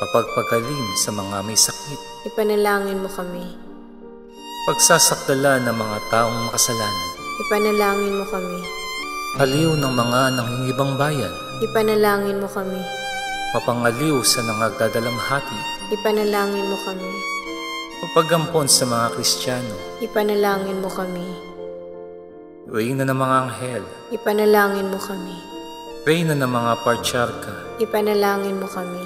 Mapagpagaling sa mga may sakit, ipanalangin mo kami. Pagsasakdala ng mga taong makasalanan, ipanalangin mo kami. Aliw ng mga nangingibang bayan, ipanalangin mo kami. Mapangaliw sa nangagdadalamhati, ipanalangin mo kami. Pagpagampon sa mga Kristiyano, ipanalangin mo kami. Reyna ng mga anghel, ipanalangin mo kami. Reyna ng mga partyarka, ipanalangin mo kami.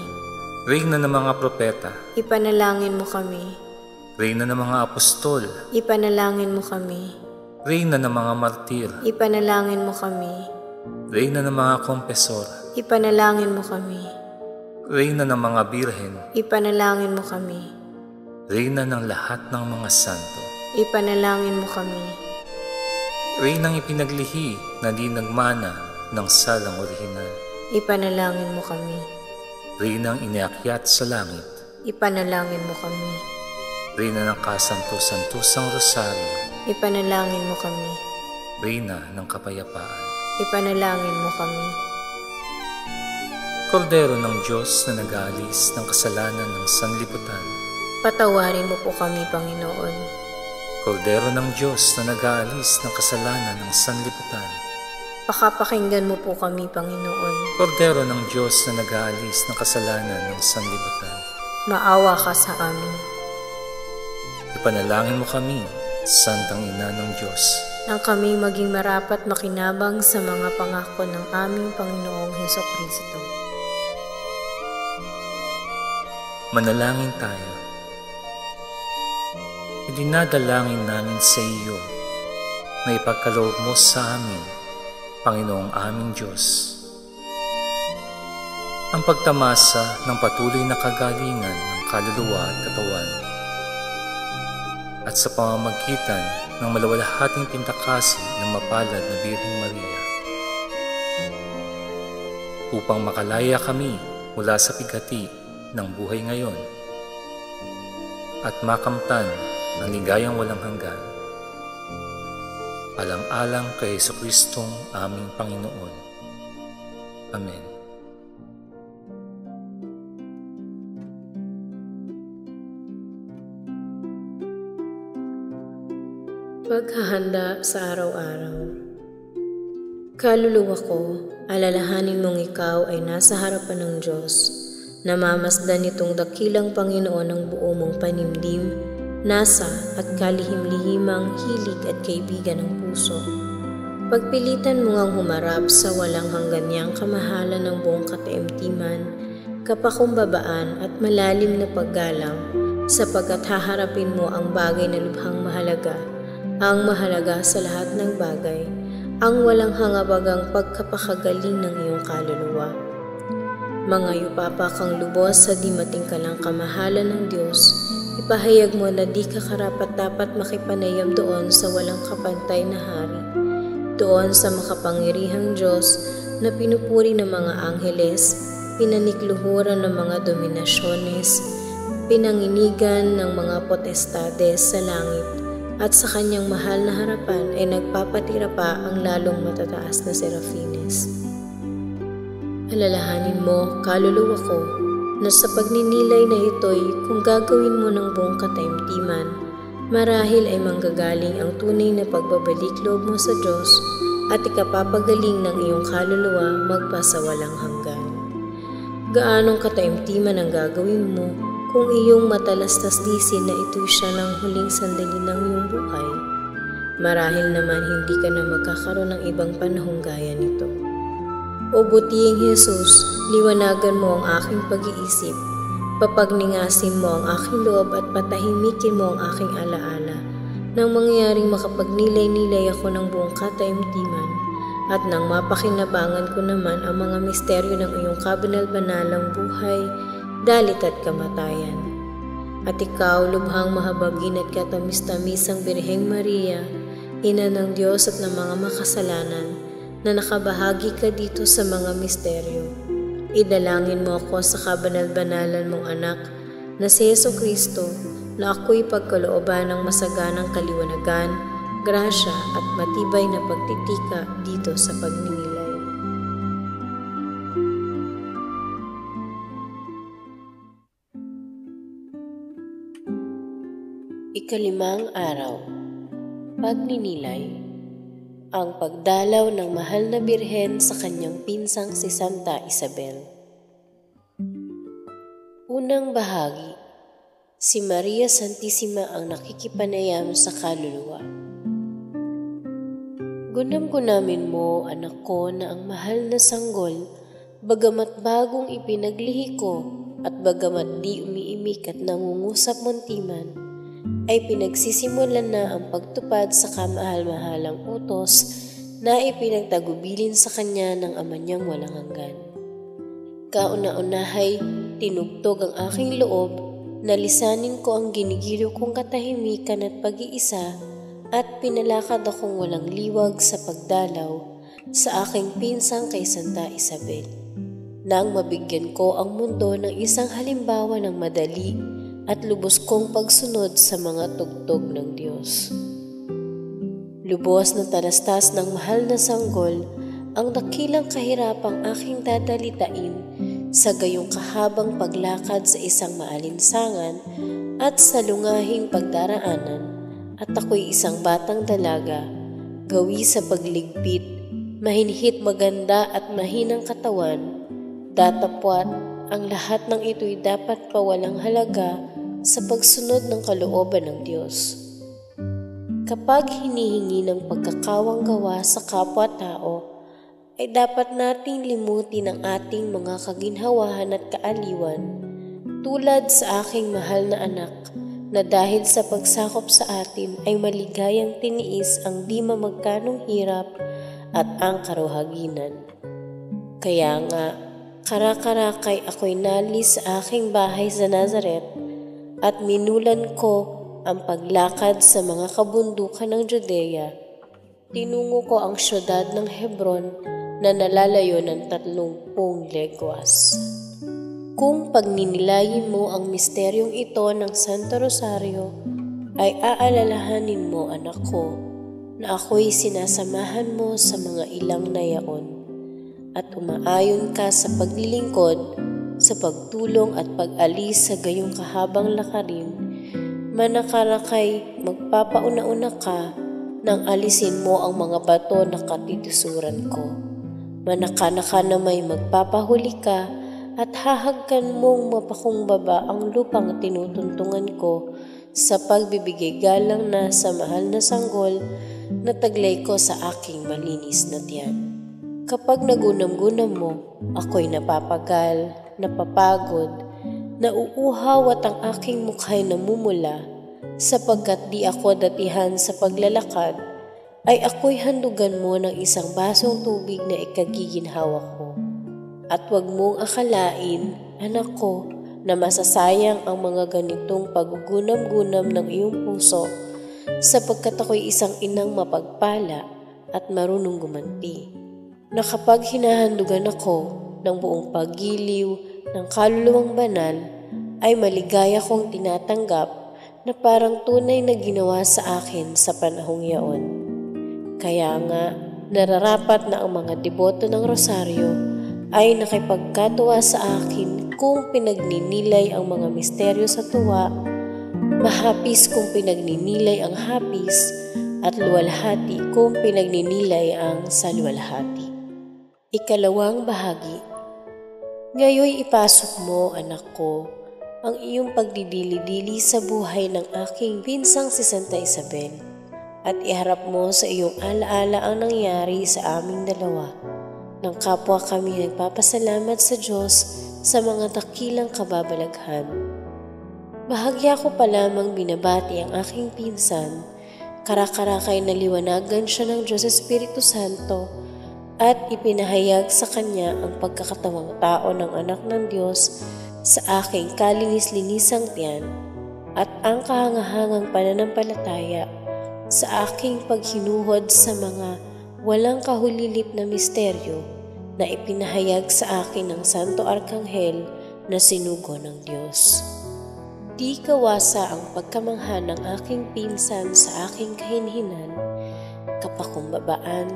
Reyna ng mga propeta, ipanalangin mo kami. Reyna ng mga apostol, ipanalangin mo kami. Reyna ng mga martir, ipanalangin mo kami. Reyna ng mga kompesor, ipanalangin mo kami. Reyna ng mga birhen, ipanalangin mo kami. Reyna ng lahat ng mga santo, ipanalangin mo kami. Reynang ipinaglihi na di nagmana ng salang orihinal, ipanalangin mo kami. Reynang iniakyat sa langit, ipanalangin mo kami. Reyna ng Kasanto-Santosang Rosario, ipanalangin mo kami. Reyna ng kapayapaan, ipanalangin mo kami. Kordero ng Diyos na nag-aalis ng kasalanan ng sanlibutan, Patawarin mo po kami, Panginoon. Kordero ng Diyos na nag-aalis ng kasalanan ng sanlibutan, Pakapakinggan mo po kami, Panginoon. Kordero ng Diyos na nag-aalis ng kasalanan ng sanlibutan, Maawa ka sa amin. ipanalangin mo kami, Santang Ina ng Diyos, Nang kami maging marapat makinabang sa mga pangako ng aming Panginoong Hesukristo. Manalangin tayo. Idinadalangin namin sa iyo na ipagkaloob mo sa amin, Panginoong aming Diyos, ang pagtamasa ng patuloy na kagalingan ng kaluluwa at katawan, at sa pamamagitan ng malawalhating pintakasi ng mapalad na Birheng Maria, upang makalaya kami mula sa bigati ng buhay ngayon at makamtan ang ligayang walang hanggan. Alang-alang kay Jesucristong aming Panginoon. Amen. Paghahanda sa araw-araw. Kaluluwa ko, alalahanin mong ikaw ay nasa harapan ng Diyos. Namamasdan nitong dakilang Panginoon ng buo mong panimdim, nasa at kalihim-lihimang hilig at kaibigan ng puso. Pagpilitan mo ngang humarap sa walang hanggan niyang kamahalan ng buong kataimtiman, kapakumbabaan at malalim na paggalang, sapagkat haharapin mo ang bagay na lubhang mahalaga, ang mahalaga sa lahat ng bagay, ang walang hangabagang pagkapakagaling ng iyong kaluluwa. Mga yupapa kang lubos sa di matingkalang kamahalan ng Diyos, ipahayag mo na di ka karapat-dapat makipanayam doon sa walang kapantay na hari, doon sa makapangyarihang Diyos na pinupuri ng mga angheles, pinanikluhuran ng mga dominasyones, pinanginigan ng mga potestades sa langit, at sa kanyang mahal na harapan ay nagpapatira pa ang lalong matataas na serafines. Alalahanin mo, kaluluwa ko, na sa pagninilay na ito'y kung gagawin mo ng buong kataimtiman, marahil ay manggagaling ang tunay na pagbabalik loob mo sa Diyos at ikapapagaling ng iyong kaluluwa magpasawalang hanggan. Gaanong kataimtiman ang gagawin mo kung iyong matalastasdisin na ito'y siya ng huling sandali ng iyong buhay? Marahil naman hindi ka na magkakaroon ng ibang panahong gaya nito. O butiing Jesus, liwanagan mo ang aking pag-iisip, papagningasin mo ang aking loob at patahimikin mo ang aking alaala, nang mangyaring makapagnilay-nilay ako ng buong kataimtiman, at nang mapakinabangan ko naman ang mga misteryo ng iyong kabanal-banalang buhay, dalit at kamatayan. At ikaw, lubhang mahabagin at katamis-tamisang Birheng Maria, Ina ng Diyos at ng mga makasalanan, na nakabahagi ka dito sa mga misteryo. Idalangin mo ako sa kabanal-banalan mong anak na si Jesucristo, na ako'y pagkalooban ng masaganang kaliwanagan, grasya at matibay na pagtitika dito sa pagninilay. Ikalimang araw. Pagninilay. Ang pagdalaw ng mahal na birhen sa kanyang pinsang si Santa Isabel. Unang bahagi. Si Maria Santissima ang nakikipanayam sa kaluluwa. Gunam-gunamin mo, anak ko, na ang mahal na sanggol, bagamat bagong ipinaglihi ko at bagamat di umiimik at nangungusap muntiman, ay pinagsisimulan na ang pagtupad sa kamahal-mahalang utos na ipinagtagubilin sa kanya ng ama niyang walang hanggan. Kauna-unahay, tinugtog ang aking loob, nalisanin ko ang ginigiliw kong katahimikan at pag-iisa, at pinalakad akong walang liwag sa pagdalaw sa aking pinsang kay Santa Isabel, nang mabigyan ko ang mundo ng isang halimbawa ng madali at lubos kong pagsunod sa mga tugtog ng Diyos. Lubos na talastas ng mahal na sanggol, ang dakilang kahirapang aking dadalitain sa gayong kahabang paglakad sa isang maalinsangan at salungahing pagdaraanan, at ako'y isang batang dalaga, gawi sa pagligpit, mahinhit maganda at mahinang katawan, datapwat ang lahat ng ito'y dapat pawalang halaga sa pagsunod ng kalooban ng Diyos. Kapag hinihingi ng pagkakawang gawa sa kapwa-tao, ay dapat nating limutin ang ating mga kaginhawahan at kaaliwan, tulad sa aking mahal na anak na dahil sa pagsakop sa atin ay maligayang tiniis ang di mamagkanong hirap at ang karuhaginan. Kaya nga, karakarakay ako'y nalis sa aking bahay sa Nazaret at minulan ko ang paglakad sa mga kabundukan ng Judea. Tinungo ko ang syudad ng Hebron na nalalayo ng 30 legwas. Kung pagninilayin mo ang misteryong ito ng Santo Rosario, ay aalalahanin mo, anak ko, na ako'y sinasamahan mo sa mga ilang na yaon at umaayon ka sa paglilingkod, sa pagtulong at pag-alis sa gayong kahabang lakarin, manakarakay magpapauna-una ka nang alisin mo ang mga bato na katitisuran ko. Manakanaka na may magpapahuli ka at hahagkan mong mapakumbaba ang lupang tinutuntungan ko sa pagbibigay galang na sa mahal na sanggol na taglay ko sa aking malinis na tiyan. Kapag nagunam-gunam mo, ako'y napapagal, napapagod, nauuhaw at ang aking mukha'y namumula, sapagkat di ako datihan sa paglalakad, ay ako'y handugan mo ng isang basong tubig na ikagiginhawa ko. At huwag mong akalain, anak ko, na masasayang ang mga ganitong paggunam-gunam ng iyong puso, sapagkat ako'y isang inang mapagpala at marunong gumanti, na kapag hinahandugan ako ng buong paggiliw ng kaluluwang banal, ay maligaya kong tinatanggap na parang tunay na ginawa sa akin sa panahong yaon. Kaya nga, nararapat na ang mga deboto ng rosaryo ay nakipagkatuwa sa akin kung pinagninilay ang mga misteryo sa tuwa, mahapis kung pinagninilay ang hapis, at luwalhati kung pinagninilay ang saluwalhati. Ikalawang bahagi. Ngayoy ipasok mo, anak ko, ang iyong pagdidili-dili sa buhay ng aking pinsang si Santa Isabel, at iharap mo sa iyong alaala ang nangyari sa aming dalawa, nang kapwa kami nagpapasalamat sa Diyos sa mga dakilang kababalaghan. Bahagya ko pa lamang binabati ang aking pinsan, karakarakay na liwanagan siya ng Diyos Espiritu Santo at ipinahayag sa kanya ang pagkakatawang tao ng anak ng Diyos sa aking kalinis-linisang tiyan at ang kahangahangang pananampalataya sa aking paghinuhod sa mga walang kahulilip na misteryo na ipinahayag sa akin ng Santo Arkanghel na sinugo ng Diyos. Di kawasa ang pagkamangha ng aking pinsan sa aking kahinhinan, kapakumbabaan,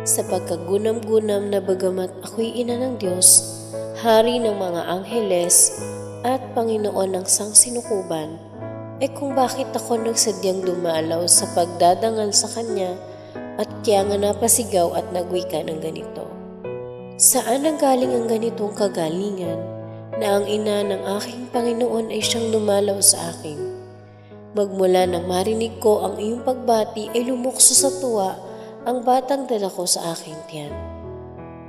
sa pagkagunam-gunam na bagamat ako'y ina ng Diyos, hari ng mga angheles at Panginoon ng sangsinukuban, ay kung bakit ako nagsadyang dumalaw sa pagdadangal sa Kanya at kaya nga napasigaw at nagwika ng ganito. Saan ang galing ang ganitong kagalingan na ang ina ng aking Panginoon ay siyang dumalaw sa akin? Magmula nang marinig ko ang iyong pagbati ay lumukso sa tuwa ang batang dala ko sa aking tiyan.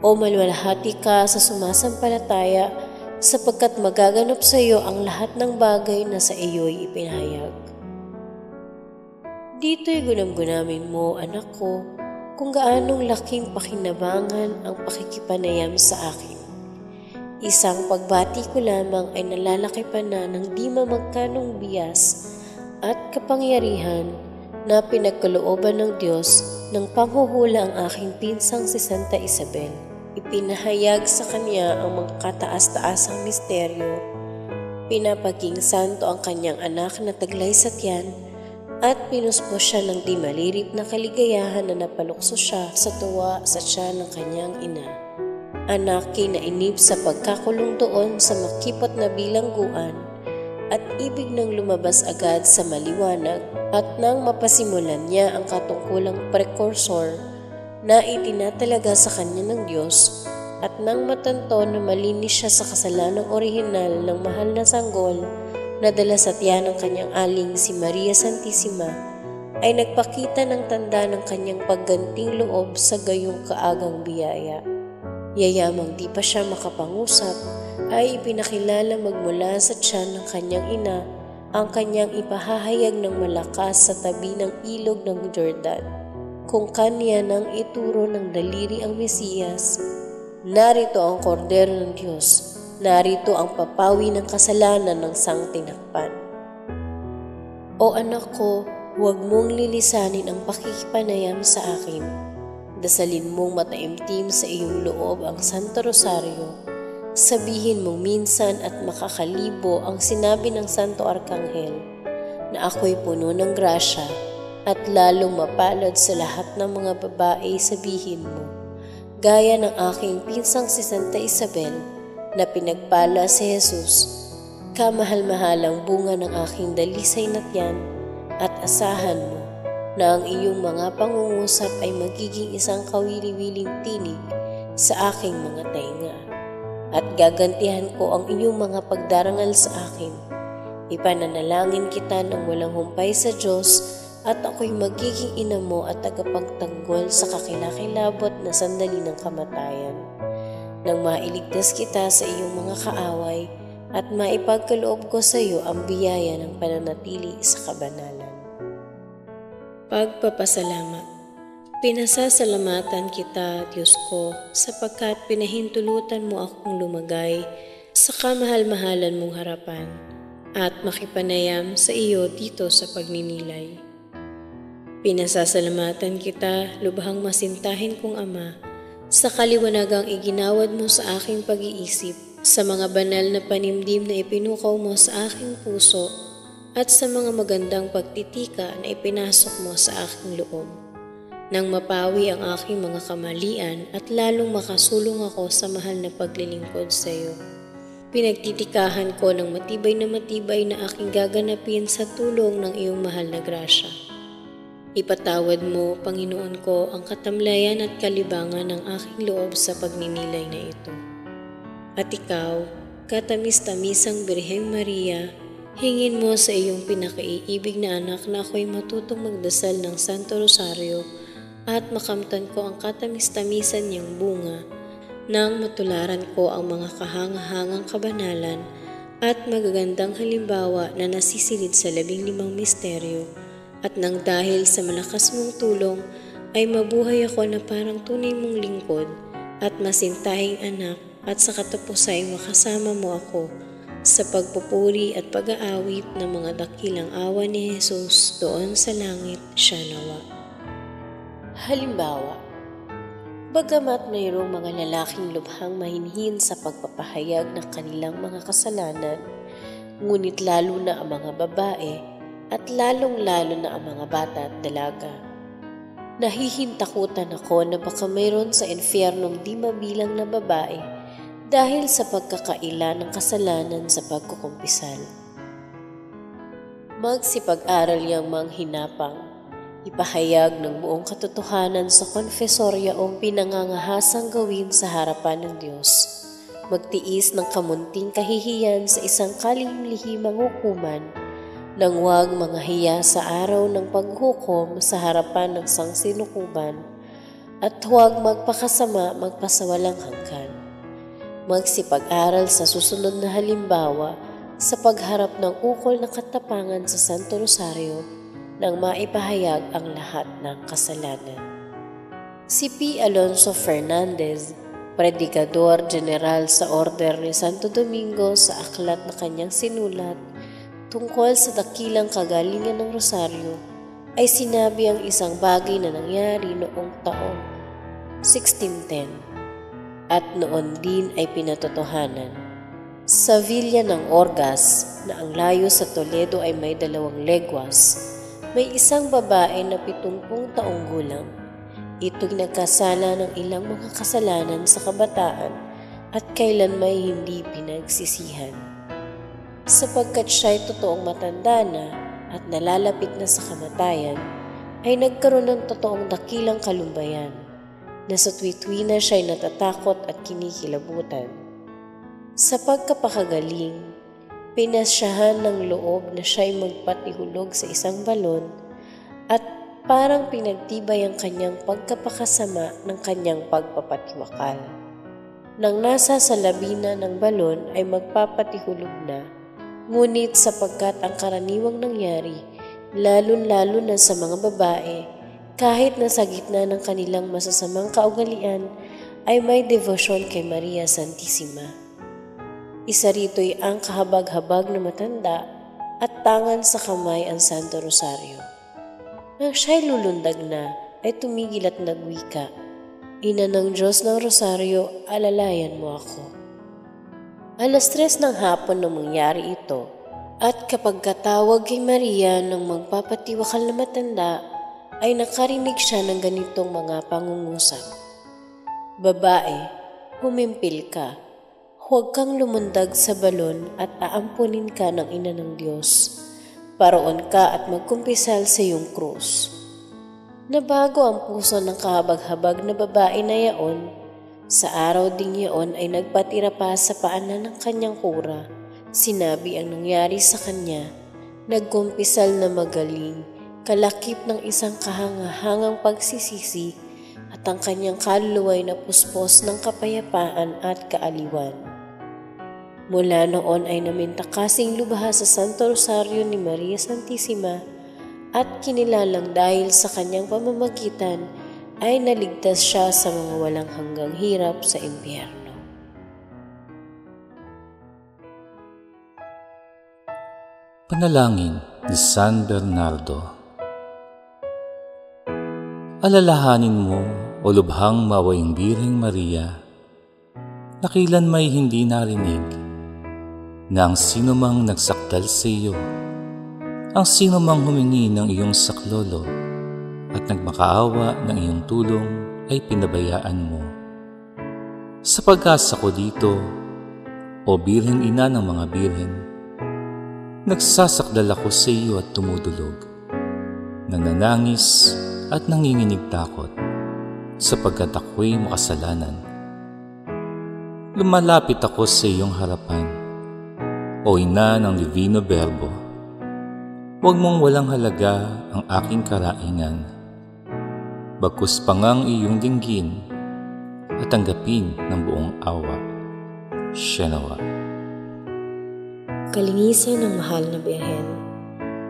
O maluwalhati ka sa sumasampalataya, sapagkat magaganap sa iyo ang lahat ng bagay na sa iyo'y ipinahayag. Dito'y gunam-gunamin mo, anak ko, kung gaanong laking pakinabangan ang pakikipanayam sa akin. Isang pagbati ko lamang ay nalalaki pa na ng di mamagkanong biyas at kapangyarihan na pinagkalooban ng Diyos ng panghuhula ang aking pinsang si Santa Isabel. Ipinahayag sa kanya ang mga kataas-taasang misteryo. Pinapaging santo ang kanyang anak na taglay sa tiyan at pinuspos siya ng di malirip na kaligayahan na napalukso siya sa tuwa sa tiyan ng kanyang ina. Anak, kinainip sa pagkakulong doon sa makipot na bilangguan at ibig nang lumabas agad sa maliwanag, at nang mapasimulan niya ang katungkulang prekursor na itinatalaga sa kanya ng Diyos, at nang matanto na malinis siya sa kasalanang orihinal ng mahal na sanggol na dala sa tiyan ng kanyang aling si Maria Santissima, ay nagpakita ng tanda ng kanyang pagganting loob sa gayong kaagang biyaya. Yayamang di pa siya makapangusap, ay ipinakilala magmula sa tiyan ng kanyang ina ang kanyang ipahahayag ng malakas sa tabi ng ilog ng Jordan. Kung kanya nang ituro ng daliri ang Mesiyas, narito ang kordero ng Diyos, narito ang papawi ng kasalanan ng sangtinakpan. O anak ko, huwag mong lilisanin ang pakikipanayam sa akin. Dasalin mong mataimtim sa iyong loob ang Santo Rosario. Sabihin mong minsan at makakalibo ang sinabi ng Santo Arkanghel, na ako'y puno ng grasya at lalong mapalad sa lahat ng mga babae. Sabihin mo, gaya ng aking pinsang si Santa Isabel, na pinagpala si Jesus, kamahal-mahalang bunga ng aking dalisay na tiyan, at asahan mo na ang iyong mga pangungusap ay magiging isang kawili-wiling tinig sa aking mga tainga, at gagantihan ko ang iyong mga pagdarangal sa akin. Ipananalangin kita ng walang humpay sa Diyos, at ako'y magiging ina mo at tagapagtanggol sa kakilakilabot na sandali ng kamatayan, nang mailigtas kita sa iyong mga kaaway at maipagkaloob ko sa iyo ang biyaya ng pananatili sa kabanalan. Pagpapasalamat. Pinasasalamatan kita, Diyos ko, sapagkat pinahintulutan mo akong lumagay sa kamahal-mahalan mong harapan at makipanayam sa iyo dito sa pagninilay. Pinasasalamatan kita, lubhang masintahin kong Ama, sa kaliwanagang iginawad mo sa aking pag-iisip, sa mga banal na panimdim na ipinukaw mo sa aking puso, at sa mga magandang pagtitika na ipinasok mo sa aking loob. Nang mapawi ang aking mga kamalian at lalong makasulong ako sa mahal na paglilingkod sa iyo, pinagtitikahan ko ng matibay na aking gaganapin sa tulong ng iyong mahal na grasya. Ipatawad mo, Panginoon ko, ang katamlayan at kalibangan ng aking loob sa pagninilay na ito. At ikaw, katamis-tamisang Birheng Maria, hingin mo sa iyong pinakaiibig na anak na ako'y matutong magdasal ng Santo Rosario at makamtan ko ang katamis-tamisan niyang bunga nang matularan ko ang mga kahangahangang kabanalan at magagandang halimbawa na nasisilid sa 15 misteryo, at nang dahil sa malakas mong tulong ay mabuhay ako na parang tunay mong lingkod at masintahing anak, at sa katapusay makasama mo ako sa pagpupuri at pag-aawit ng mga dakilang awa ni Jesus doon sa langit. Siya nawa. Halimbawa, bagamat mayroong mga lalaking lubhang mahinhin sa pagpapahayag ng kanilang mga kasalanan, ngunit lalo na ang mga babae at lalong-lalo na ang mga bata at dalaga, nahihintakutan ako na baka mayroon sa infyernong di mabilang na babae dahil sa pagkakaila ng kasalanan sa pagkukumpisal. Magsipag-aral yang manghinapang, ipahayag ng buong katotohanan sa konfesoryaong pinangangahasang gawin sa harapan ng Diyos, magtiis ng kamunting kahihiyan sa isang kalihim-lihimang hukuman, nang huwag mangahiya sa araw ng paghukom sa harapan ng sangsinukuban, at huwag magpakasama magpasawalang hanggan. Magsipag-aral sa susunod na halimbawa sa pagharap ng ukol na katapangan sa Santo Rosario nang maipahayag ang lahat ng kasalanan. Si P. Alonso Fernandez, Predikador General sa Order ni Santo Domingo, sa aklat na kanyang sinulat tungkol sa dakilang kagalingan ng Rosario, ay sinabi ang isang bagay na nangyari noong taong 1610 at noon din ay pinatotohanan. Sa Villa ng Orgaz, na ang layo sa Toledo ay may 2 legwas, May isang babae na 70 taong gulang. Ito'y nagkasala ng ilang mga kasalanan sa kabataan at kailanmay hindi pinagsisihan. Sapagkat siya'y totoong matanda na at nalalapit na sa kamatayan, ay nagkaroon ng totoong dakilang kalumbayan na sa tuwi-tuwi na siya'y natatakot at kinikilabutan. Sa pagkapakagaling, pinasyahan ng loob na siya'y magpatihulog sa isang balon at parang pinagtibay ang kanyang pagkapakasama ng kanyang pagpapatiwakal. Nang nasa salabina ng balon ay magpapatihulog na, ngunit sapagkat ang karaniwang nangyari, lalo-lalo na sa mga babae, kahit nasa gitna ng kanilang masasamang kaugalian, ay may devosyon kay Maria Santissima. Isa rito'y ang kahabag-habag na matanda at tangan sa kamay ang Santo Rosario. Nang siya'y lulundag na, ay tumigil at nagwika, "Ina ng Diyos ng Rosario, alalayan mo ako." 3:00 ng hapon nang mangyari ito, at kapag katawag kay Maria ng magpapatiwakal na matanda, ay nakarinig siya ng ganitong mga pangungusap. "Babae, humimpil ka. Huwag kang lumundag sa balon at aampunin ka ng Ina ng Diyos. Paroon ka at magkumpisal sa iyong krus." Nabago ang puso ng kahabag-habag na babae na yaon. Sa araw ding yaon ay nagpatira pa sa paanan ng kanyang kura. Sinabi ang nangyari sa kanya, nagkumpisal na magaling, kalakip ng isang kahangahangang pagsisisi at ang kanyang kaluluwa'y napuspos ng kapayapaan at kaaliwan. Mula noon ay naminta kasing lubha sa Santo Rosario ni Maria Santissima at kinilalang dahil sa kanyang pamamagitan ay naligtas siya sa mga walang hanggang hirap sa impyerno. Panalangin ni San Bernardo. Alalahanin mo, o lubhang mawayang Birheng Maria, na kailan may hindi narinig na ang sinumang nagsakdal sa iyo, ang sinumang humingi ng iyong saklolo at nagmakaawa ng iyong tulong ay pinabayaan mo. Sa pag-asa ko dito, o Birheng Ina ng mga Birhen, nagsasakdal ako sa iyo at tumudulog, nananangis at nanginginig takot, sapagkat ako'y makasalanan. Lumalapit ako sa iyong harapan, o Ina ng Divino Verbo. Huwag mong walang halaga ang aking karaingan, bagkus pangang iyong dinggin at tanggapin ng buong awa. Siya nawa. Kalinisan ng mahal na Birhen,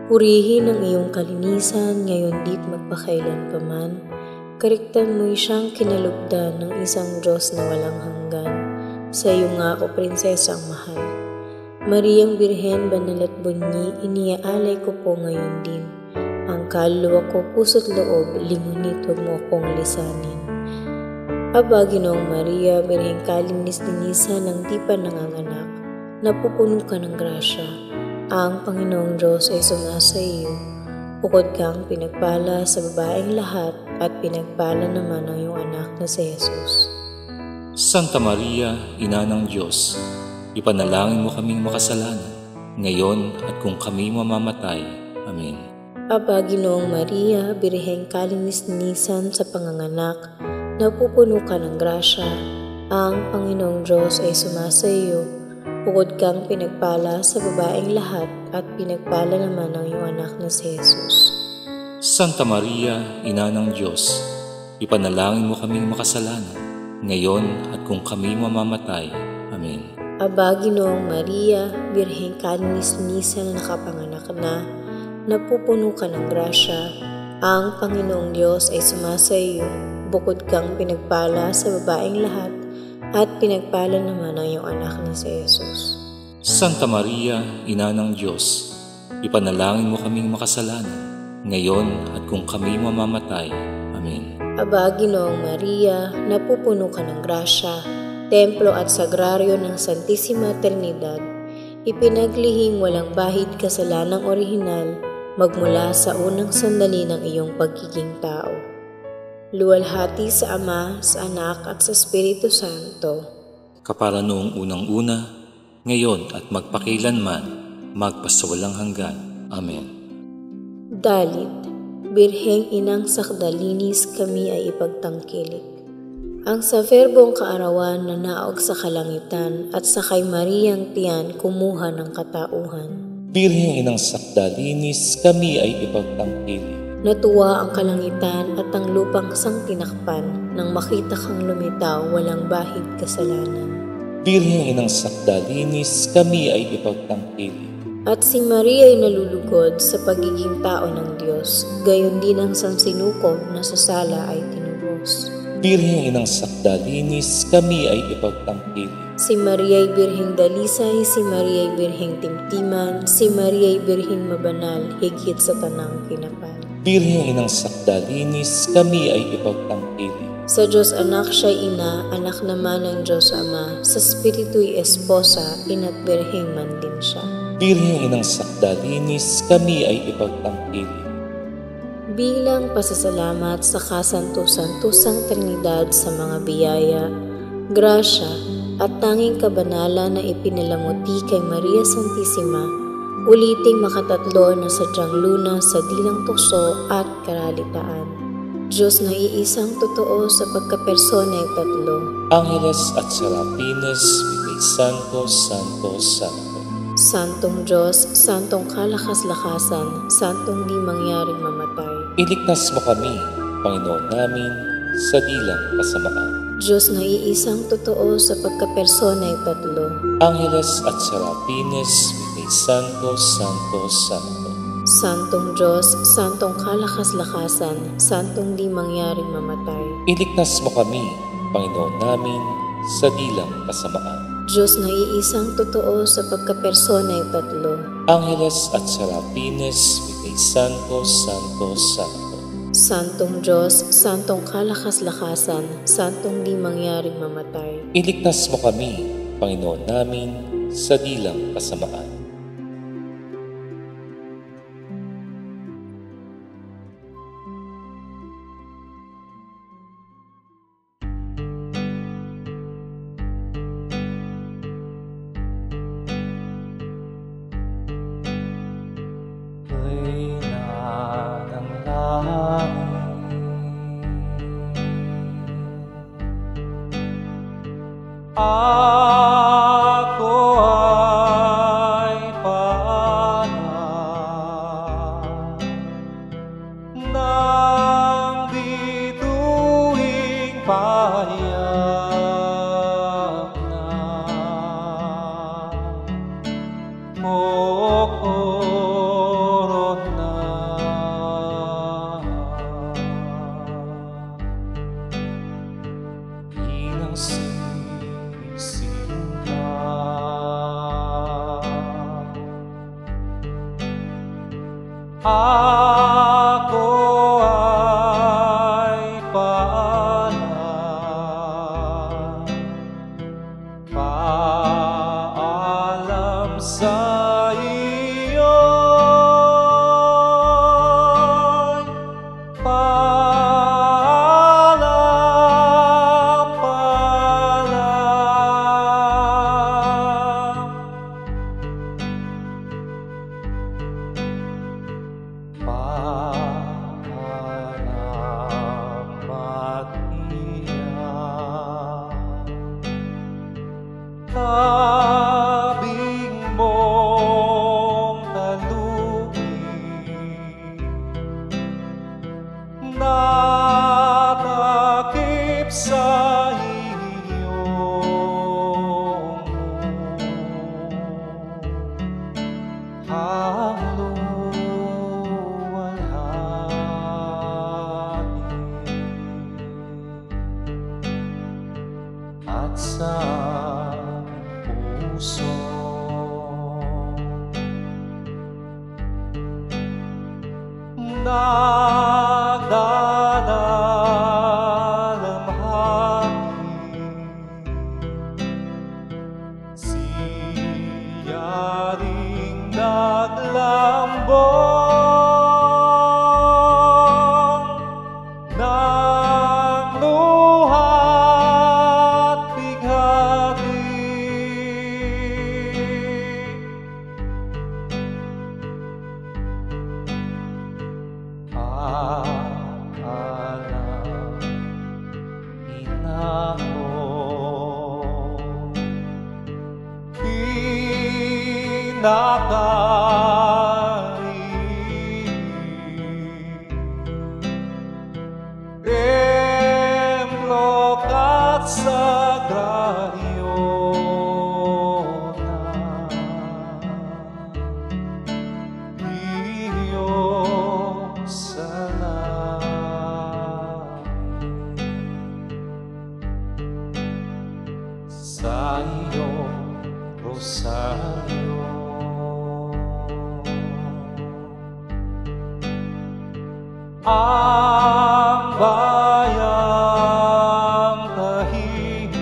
purihin ang iyong kalinisan ngayon dit magpakailanpaman. Kariktan mo'y siyang kinalugdan ng isang Diyos na walang hanggan. Sa iyo nga, o prinsesang mahal. Mariang Birhen, banal at bunyi, iniaalay ko po ngayon din. Ang kaluluwa ko, puso't loob, lingunit, huwag mo akong lisanin. Aba, Ginoong Maria, Birheng kalinis-linisan ng di pa nanganganak, napupuno ka ng grasya. Ang Panginoong Diyos ay sumasa iyo. Bukod kang pinagpala sa babaeng lahat at pinagpala naman ang iyong anak na si Jesus. Santa Maria, Ina ng Diyos, ipanalangin mo kaming makasalanan, ngayon at kung kami mamamatay. Amen. Aba, Ginoong Maria, Birheng kalinis-linisan sa panganganak, napupuno ka ng grasya. Ang Panginoong Diyos ay sumasa iyo. Bukod kang pinagpala sa babaeng lahat at pinagpala naman ang iyong anak na si Jesus. Santa Maria, Ina ng Diyos, ipanalangin mo kaming makasalanan, ngayon at kung kami mamamatay. Amen. Aba, Ginoong Maria, Birheng kalinis-linisan na nakapanganak na, napupuno ka ng grasya. Ang Panginoong Diyos ay sumasa iyo. Bukod kang pinagpala sa babaeng lahat at pinagpala naman ang iyong anak na si Jesus. Santa Maria, Ina ng Diyos, ipanalangin mo kaming makasalanan, ngayon at kung kami mamamatay. Amen. Aba, Ginoong Maria, napupuno ka ng grasya, templo at sagraryo ng Santissima Trinidad, ipinaglihing walang bahid kasalanang orihinal, magmula sa unang sandali ng iyong pagiging tao. Luwalhati sa Ama, sa Anak at sa Espiritu Santo, kapara noong unang-una, ngayon at magpakilanman, magpasawalang hanggan. Amen. Dalit, Birheng Inang Sakdalinis kami ay ipagtangkilik. Ang sa verbong kaarawan na naog sa kalangitan at sa kay Mariang tiyan kumuha ng katauhan. Birheng Inang Sakdalinis kami ay ipagtangkilik. Natuwa ang kalangitan at ang lupang sang tinakpan nang makita kang lumitaw walang bahid kasalanan. Birheng Inang Sakdalinis kami ay ipagtangkilik. At si Maria ay nalulugod sa pagiging tao ng Diyos, gayon din ang sansinukob na sa sala ay tinubos. Birheng Inang Sakdalinis kami ay ipagtangkilik. Si Maria ay birheng dalisay, si Maria ay birheng timtiman, si Maria ay birheng mabanal, higit sa tanang kinapal. Birheng Inang Sakdalinis kami ay ipagtangkilik. Sa Diyos Anak siya'y ina, anak naman ng Diyos Ama, sa Espiritu'y esposa, ina't birheng man din siya. Birheng Inang Sakdalinis kami ay ipagtangkilik. Bilang pasasalamat sa kasanto-santosang Trinidad sa mga biyaya, grasya, at tanging kabanalan na ipinalamuti kay Maria Santissima, uliting makatatlo na sadyang luna sa dilang tukso at karalitaan. Diyos na iisang totoo sa pagkapersona'y tatlo. Angeles at Serapines, Vitae Sanctos, Santos, Santo. Santong Diyos, Santong kalakas-lakasan, Santong di mangyaring mamatay. Iligtas mo kami, Panginoon namin, sa dilang kasamaan. Diyos na iisang totoo sa pagkapersona'y tatlo. Angeles at Serapines, Vitae Sanctos, Santos, Santo. Santong Diyos, Santong kalakas-lakasan, Santong di mangyaring mamatay. Iligtas mo kami, Panginoon namin, sa dilang kasamaan. Diyos na iisang totoo sa pagkapersona'y tatlo. Angeles at Serapines, Vitae Sanctos, Santos, Santo. Santong Diyos, Santong kalakas-lakasan, Santong di mangyaring mamatay. Iligtas mo kami, Panginoon namin, sa dilang kasamaan. Ako ay panang ng bituing payak na corona. Inang ako ay panang paalam sa iyo, paalam, tabing mong talupin, natakip sa iyong hangluwalhati at sa puso nagdadalamhati, siya ring naglambot. templo at sagrario na iyong salamin sa iyong rosaryo. Ang bayang tahimik,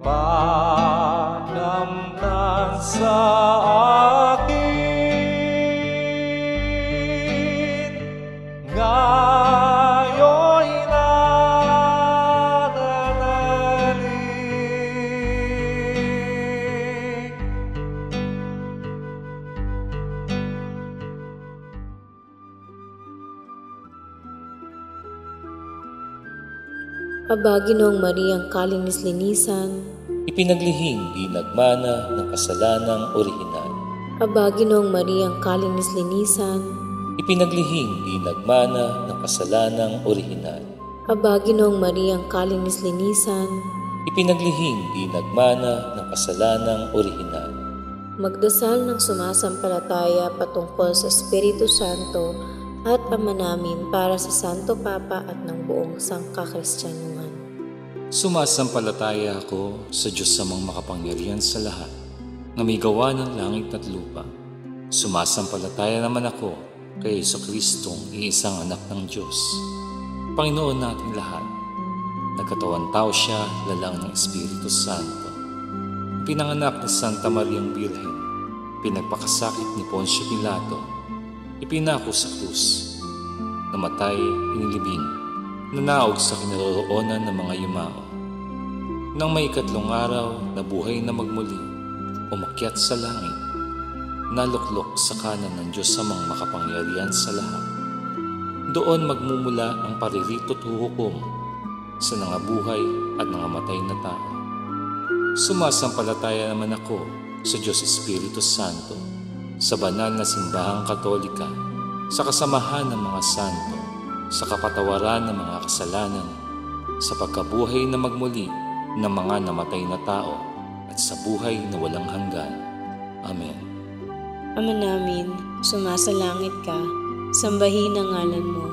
panamtan sa akin, ngayon'y nananalig. Aba, Ginoong Mariang kalinis-linisan, Ipinaglihing di nagmana ng kasalanang orihinal. Aba, Ginoong Mariang kalinis-linisan, Ipinaglihing di nagmana ng kasalanang orihinal. Aba, Ginoong Mariang kalinis-linisan, Ipinaglihing di nagmana ng kasalanang orihinal. magdasal ng sumasampalataya patungkol sa Espiritu Santo at Ama namin para sa Santo Papa at ng buong sangkakristyanuhan. Sumasampalataya ako sa Diyos samang makapangyarihan sa lahat, na may gawa ng langit at lupa. Sumasampalataya naman ako kay Jesucristong iisang anak ng Diyos, Panginoon nating lahat. Nagkatawan tao siya, lalang ng Espiritu Santo. Pinanganak ni Santa Mariang Birhen, pinagpakasakit ni Poncio Pilato, ipinako sa krus, namatay, inilibing, nanaog sa kinaroroonan ng mga yumao. Nang may ikatlong araw, nabuhay na magmuli, umakyat sa langit, naluklok sa kanan ng Diyos samang makapangyarihan sa lahat. Doon magmumula ang paririto't huhukom sa nangabuhay at nangamatay na tao. Sumasampalataya naman ako sa Diyos Espiritu Santo, sa banal na simbahang katolika, sa kasamahan ng mga santo, sa kapatawaran ng mga kasalanan, sa pagkabuhay na magmuli ng mga namatay na tao, at sa buhay na walang hanggan. Amen. Ama namin, sumasalangit ka, sambahin ang ngalan mo,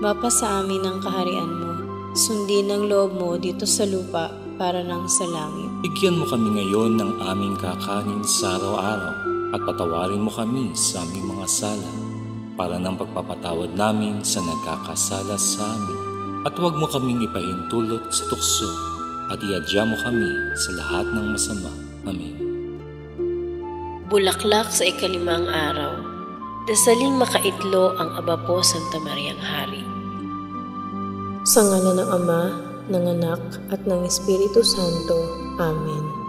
mapasa amin ang kaharian mo, sundin ang loob mo dito sa lupa para nang sa langit. Bigyan mo kami ngayon ng aming kakanin sa araw-araw at patawarin mo kami sa aming mga sala para ng pagpapatawad namin sa nagkakasala sa amin. At huwag mo kaming ipahintulot sa tukso at iadya mo kami sa lahat ng masama. Amen. Bulaklak sa ikalimang araw, dasaling makaitlo ang Aba po Santa Mariang Hari. Sa ngalan ng Ama, ng Anak, at ng Espiritu Santo. Amen.